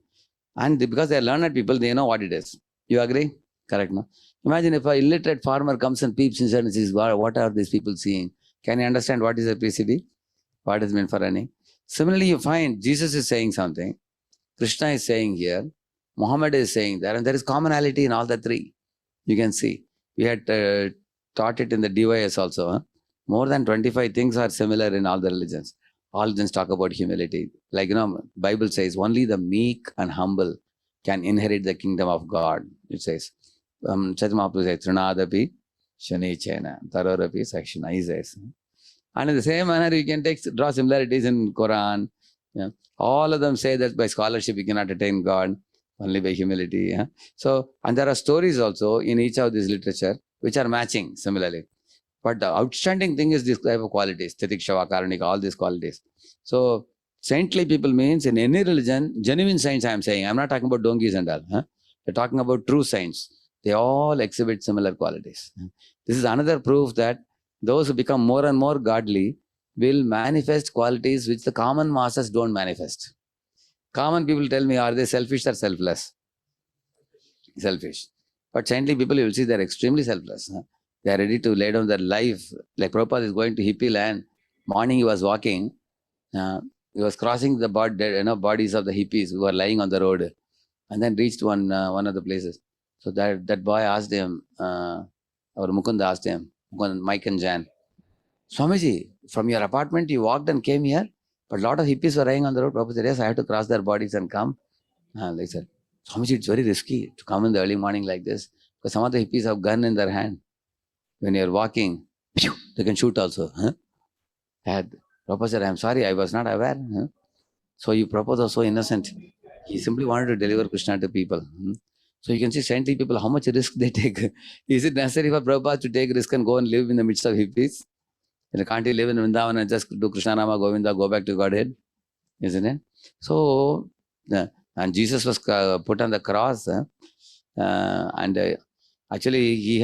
A: And because they are learned people, they know what it is. You agree? Correct, no? Imagine if an illiterate farmer comes and peeps inside and says, what are these people seeing? Can you understand what is a PCB? What is meant for running? Similarly, you find Jesus is saying something, Krishna is saying here, Muhammad is saying there, and there is commonality in all the 3. You can see. We had taught it in the DYS also. More than 25 things are similar in all the religions. All religions talk about humility. Like, Bible says, only the meek and humble can inherit the kingdom of God. It says, Chaitanya Mahaprabhu says, Trinadapi, Shani Chena, Tarorapi, Sakshana, he says. And in the same manner, you can draw similarities in Quran. All of them say that by scholarship, you cannot attain God, only by humility. So, and there are stories also in each of these literature, which are matching similarly. But the outstanding thing is this type of qualities, Titikshava, Karanika, all these qualities. So, saintly people means in any religion, genuine saints I am saying, I'm not talking about donkeys and all. We're talking about true saints. They all exhibit similar qualities. This is another proof that those who become more and more godly will manifest qualities which the common masses don't manifest. Common people tell me, are they selfish or selfless? Selfish. But saintly people, you will see they're extremely selfless. They are ready to lay down their life. Like Prabhupada is going to hippie land. Morning he was walking. He was crossing the bodies of the hippies who were lying on the road, and then reached one of the places. So that boy asked him, our Mukunda asked him, Mike and Jan, Swamiji, from your apartment you walked and came here, but a lot of hippies were lying on the road. Prabhupada said, yes, I have to cross their bodies and come. They said, Swamiji, it's very risky to come in the early morning like this, because some of the hippies have gun in their hand. When you're walking, they can shoot also. Prabhupada said, I'm sorry, I was not aware. So Prabhupada was so innocent. He simply wanted to deliver Krishna to people. So you can see saintly people, how much risk they take. Is it necessary for Prabhupada to take risk and go and live in the midst of hippies? Can't he live in Vrindavan and just do Krishna Nama Govinda, go back to Godhead? Isn't it? So, and Jesus was put on the cross, and actually they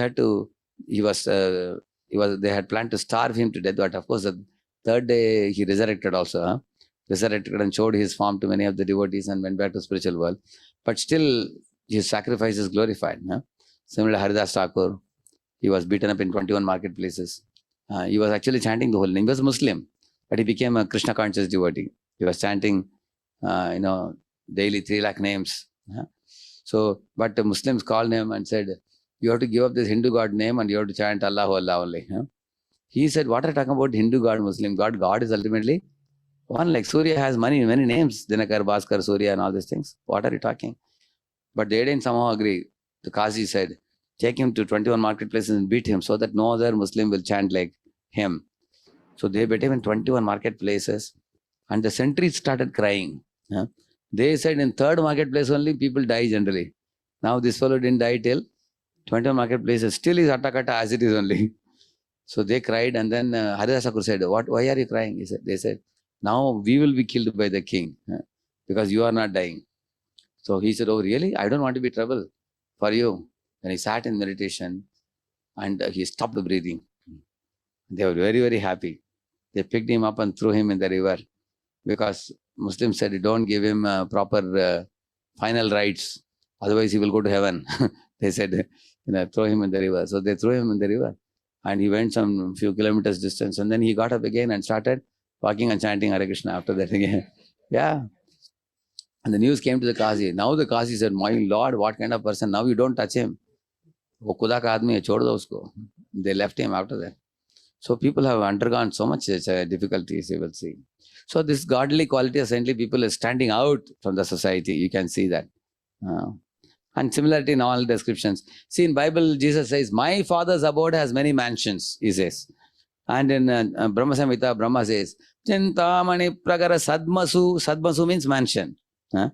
A: had planned to starve him to death, but of course the third day he resurrected also. Resurrected and showed his form to many of the devotees and went back to spiritual world. But still his sacrifice is glorified. Similarly, Haridas Thakur, he was beaten up in 21 marketplaces. He was actually chanting the whole name. He was a Muslim, but he became a Krishna conscious devotee. He was chanting, daily 3 lakh names. So, but the Muslims called him and said, you have to give up this Hindu God name and you have to chant Allahu Allah only. He said, what are you talking about Hindu God, Muslim God? God is ultimately one. Like Surya has many names, Dinakar, Bhaskar, Surya and all these things. What are you talking? But they didn't somehow agree. The Qazi said, take him to 21 marketplaces and beat him so that no other Muslim will chant like him. So they beat him in 21 marketplaces and the sentries started crying. They said in 3rd marketplace only people die generally. Now this fellow didn't die till 21 marketplaces. Still is atakata as it is only. So they cried, and then Haridas Thakur said, why are you crying? They said, now we will be killed by the king because you are not dying. So he said, oh really? I don't want to be trouble for you. Then he sat in meditation and he stopped breathing. They were very happy. They picked him up and threw him in the river because Muslims said, don't give him proper final rites, otherwise he will go to heaven. They said, throw him in the river. So they threw him in the river and he went some few kilometers distance, and then he got up again and started walking and chanting Hare Krishna after that again. Yeah. And the news came to the Qazi. Now the Qazi said, my Lord, what kind of person? Now you don't touch him. वो खुदा का आदमी है, छोड़ दो उसको. They left him after that. So people have undergone so much difficulties, you will see. So this godly quality of saintly people is standing out from the society. You can see that. And similarity in all descriptions. See, in Bible, Jesus says, my father's abode has many mansions, he says. And in Brahma Samhita, Brahma says, Chintamani Pragara Sadmasu means mansion. Huh?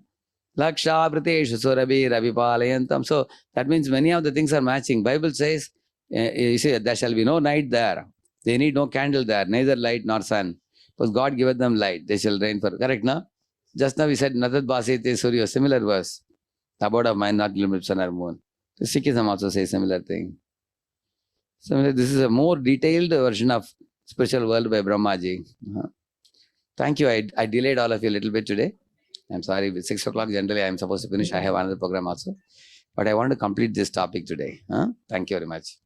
A: Laksha Prateshu Surabi Rabipalayantam. So that means many of the things are matching. Bible says, you see, there shall be no night there. They need no candle there, neither light nor sun. Because God giveth them light. They shall reign for. Correct, no? Just now we said, Nadat Basite Surya, similar verse. The abode of mind, not limited sun or moon. The Sikhism also says similar thing. Similarly, this is a more detailed version of spiritual world by Brahmaji. Thank you. I delayed all of you a little bit today. I'm sorry. With 6 o'clock, generally, I'm supposed to finish. I have another program also. But I want to complete this topic today. Thank you very much.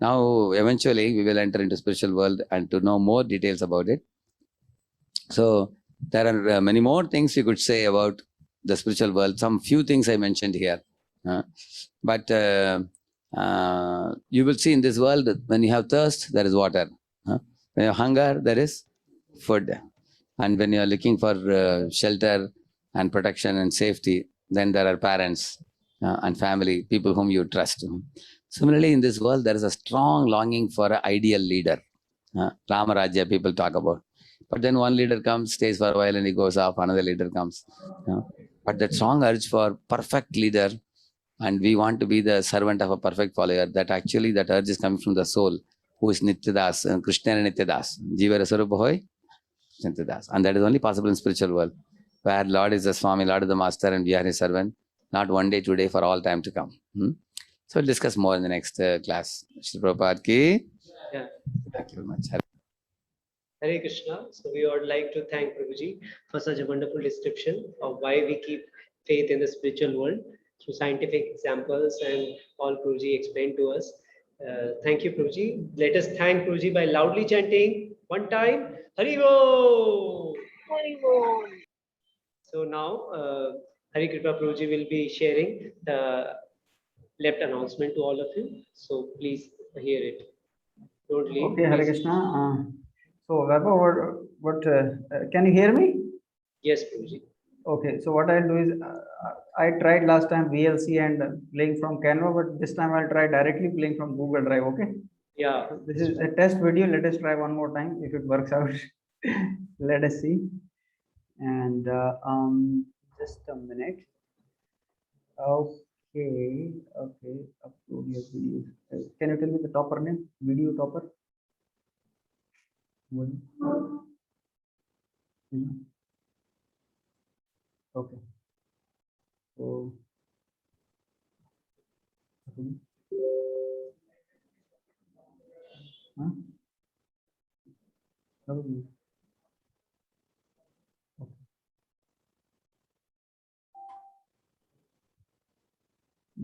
A: Now, eventually, we will enter into spiritual world and to know more details about it. So, there are many more things you could say about the spiritual world. Some few things I mentioned here. But you will see in this world, when you have thirst, there is water. When you have hunger, there is food. And when you are looking for shelter and protection and safety, then there are parents and family, people whom you trust. Similarly, in this world, there is a strong longing for an ideal leader. Rama Rajya people talk about. But then one leader comes, stays for a while, and he goes off, another leader comes. But that strong urge for perfect leader, and we want to be the servant of a perfect follower, that actually that urge is coming from the soul, who is Nityadas, Krishna and Nityadas. Jiva Rasarupa Hoy, Nityadas. And that is only possible in spiritual world, where Lord is the Swami, Lord is the Master, and we are his servant, not one day, today, for all time to come. So we'll discuss more in the next class. Shri Prabhupada ki.
B: Yeah.
A: Thank you very much.
B: Hare Krishna. So we would like to thank Prabhuji for such a wonderful description of why we keep faith in the spiritual world through scientific examples and all Prabhuji explained to us. Thank you, Prabhuji. Let us thank Prabhuji by loudly chanting one time, Haribo!
E: Haribo.
B: So now, Hari Kripa Prabhuji will be sharing the left announcement to all of you. So please hear it. Don't leave.
C: Okay, Hare
B: please.
C: Krishna. So, Vaibhav, what can you hear me?
B: Yes, Prabhuji.
C: Okay, so what I'll do is, I tried last time VLC and playing from Canva, but this time I'll try directly playing from Google Drive, okay?
B: Yeah.
C: So this is a test video. Let us try one more time if it works out. Let us see. And just a minute. Okay, upload your video. Can you tell me the topper name? Video topper? Okay. So, huh? Okay.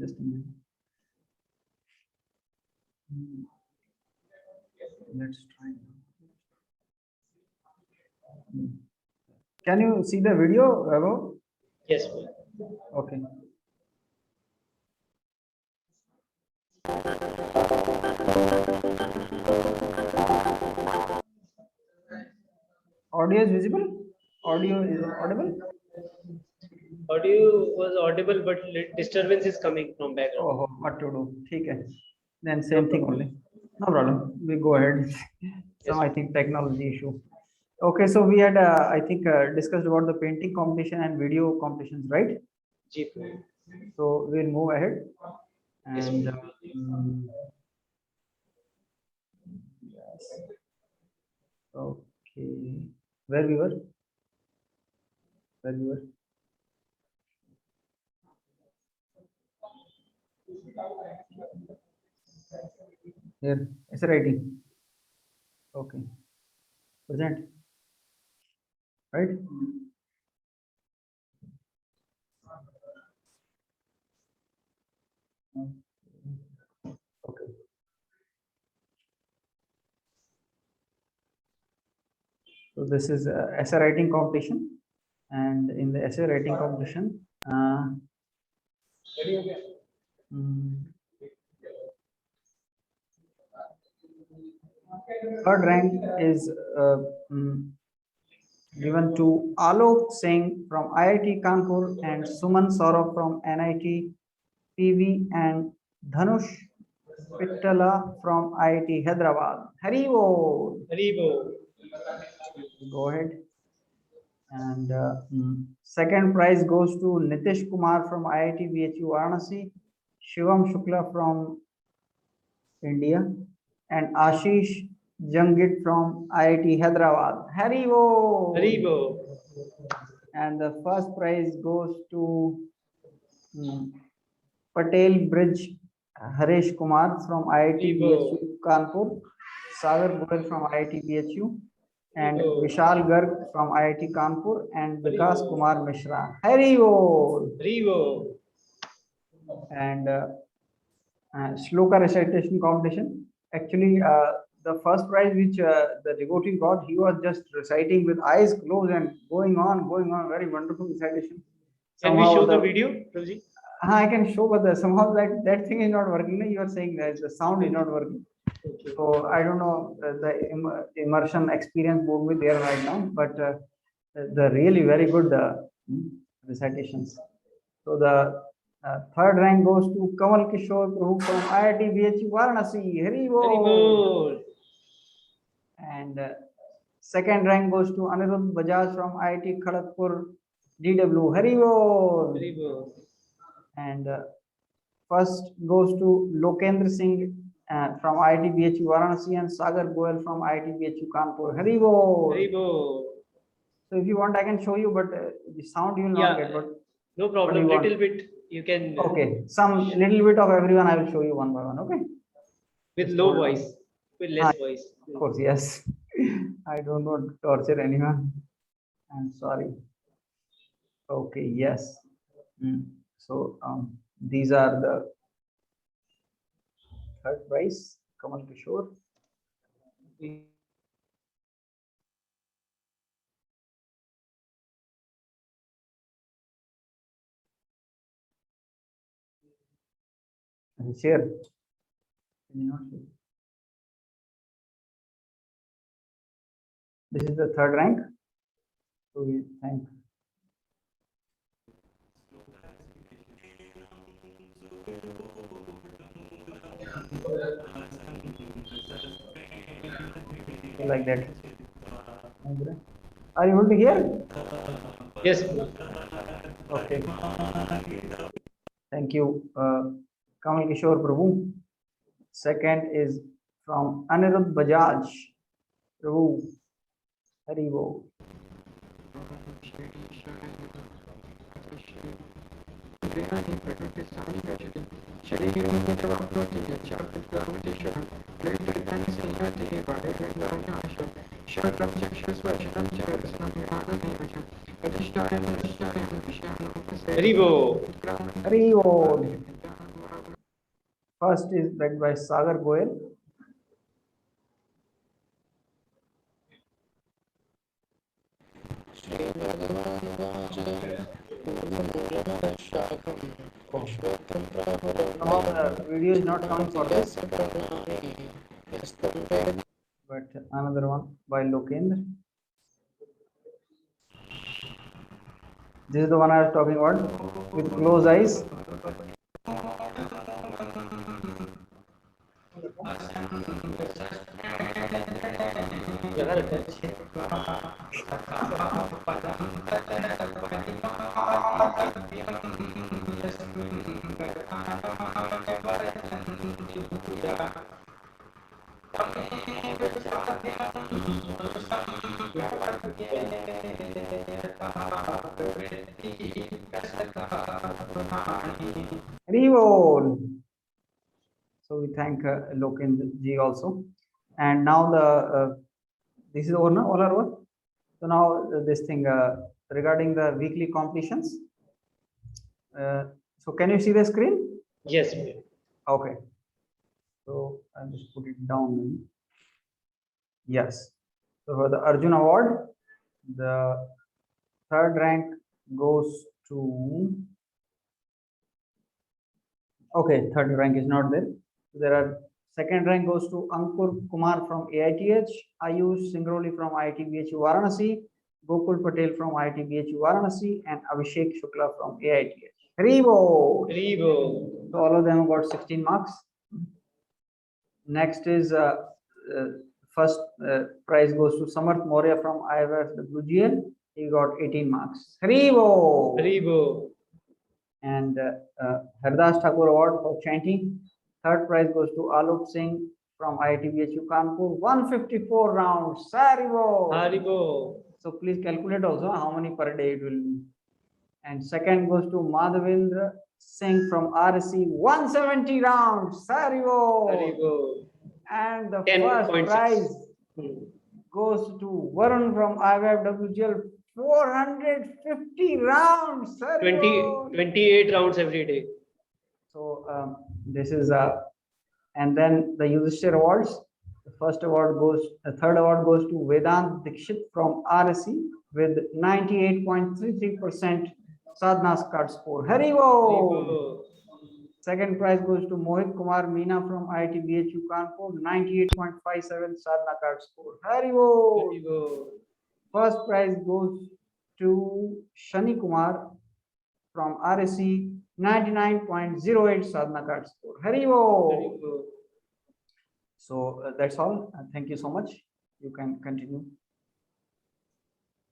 C: Just a minute. Let's try. Can you see the video, Vaibhav?
B: Yes, Prabhuji.
C: Okay. Audio is visible? Audio is audible?
B: Audio was audible, but disturbance is coming from background.
C: Oh, what to do? Okay. Then same thing only. No problem. We go ahead. Some, I think, technology issue. Okay, so we had, I think, discussed about the painting competition and video competitions, right?
B: Ji, Prabhuji.
C: So we'll move ahead.
B: Yes,
C: And
B: Prabhuji.
C: yes. Okay, where we were? Here, essay writing. Okay, present. Right? Okay. So this is essay writing competition, and in the essay writing competition, third rank is given to Alok Singh from IIT Kanpur and Suman Saurabh from NIT PV and Dhanush Pittala from IIT Hyderabad. Haribo.
B: Haribo.
C: Go ahead. And second prize goes to Nitish Kumar from IIT BHU Varanasi, Shivam Shukla from India, and Ashish Jangit from IIT Hyderabad. Haribo.
B: Haribo.
C: And the first prize goes to Patel Bridge Harish Kumar from IIT
B: Haribo.
C: BHU Kanpur, Sagar Goel from IIT BHU, and
B: Haribo.
C: Vishal Garg from IIT Kanpur, and Vikas
B: Haribo.
C: Kumar Mishra. Haribo.
B: Haribo.
C: And Shloka recitation competition. Actually, the first prize which the devotee got, he was just reciting with eyes closed and going on, very wonderful recitation.
B: Can we
C: Somehow
B: show the video, Prabhuji?
C: I can show, but somehow that thing is not working. You are saying that the sound is not working.
B: Okay.
C: So I don't know, the immersion experience won't be there right now, but the really very good recitations. So the third rank goes to Kamal Kishore Prabhu from IIT BHU Varanasi. Haribo.
B: Haribo.
C: And second rank goes to Anirudh Bajaj from IIT Kharagpur DW. Haribo.
B: Haribo.
C: And first goes to Lokendra Singh from IIT BHU Varanasi and Sagar Goel from IIT BHU Kanpur. Haribo.
B: Haribo.
C: So if you want, I can show you, but the sound you will not
B: Yeah.
C: get. But
B: No
C: What do
B: problem.
C: you want?
B: Little bit you can
C: okay, some little bit of everyone I will show you one by one. Okay.
B: with
C: Just
B: low
C: hold on.
B: voice, with less voice.
C: Of course, yes. I don't want to torture anyone. I'm sorry. Okay, yes. So these are the third prize, Kamal Kishore. And share. Can you not share? This is the third rank. So we thank. Like that. Are you able to hear?
B: Yes.
C: Okay. Thank you, Kamal Kishore Prabhu. Second is from Anirudh Bajaj. Prabhu. Haribo.
B: Haribo.
C: Haribo. First is led by Sagar Goel. Somehow the video is not coming for this. But another one by Lokendra. This is the one I was talking about with closed eyes. Haribo. So we thank Lokendra ji also. And now the this is over now, all are over. So now this thing regarding the weekly competitions. So can you see the screen?
B: Yes.
C: Okay. So I'll just put it down. Yes. So for the Arjun Award, the third rank goes to. Okay, third rank is not there. There are second rank goes to Ankur Kumar from AITH, Ayush Singroli from IIT BHU Varanasi, Gokul Patel from IIT BHU Varanasi, and Abhishek Shukla from AITH. Haribo.
B: Haribo.
C: So all of them got 16 marks. Next is first prize goes to Samarth Maurya from IFFWGL. He got 18 marks. Haribo.
B: Haribo.
C: And Hardas Thakur Award for chanting. Third prize goes to Alok Singh from IIT BHU Kanpur. 154 rounds. Haribo.
B: Haribo.
C: So please calculate also how many per day it will be. And second goes to Madhavendra Singh from RSC. 170 rounds. Haribo.
B: Haribo.
C: And the
B: 10.6.
C: first prize goes to Varun from IFFWGL. 450 rounds. Haribo.
B: 28 rounds every day.
C: So this is and then the Yudhishthir awards. The third award goes to Vedant Dikshit from RSC with 98.33% sadhana card score. Haribo.
B: Haribo.
C: Second prize goes to Mohit Kumar Meena from IIT BHU Kanpur, 98.57 sadhana card score. Haribo.
B: Haribo.
C: First prize goes to Shani Kumar from RSC, 99.08 sadhana card score. Haribo.
B: Haribo.
C: So that's all. Thank you so much. You can continue.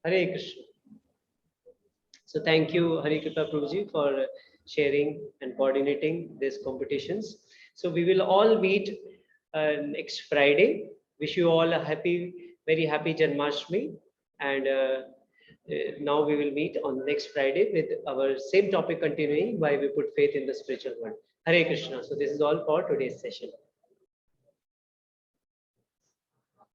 B: Hare Krishna. So thank you, Hari Kripa Prabhuji, for sharing and coordinating these competitions. So we will all meet next Friday. Wish you all a very happy Janmashtami. And now we will meet on next Friday with our same topic continuing, why we put faith in the spiritual world. Hare Krishna. So this is all for today's session.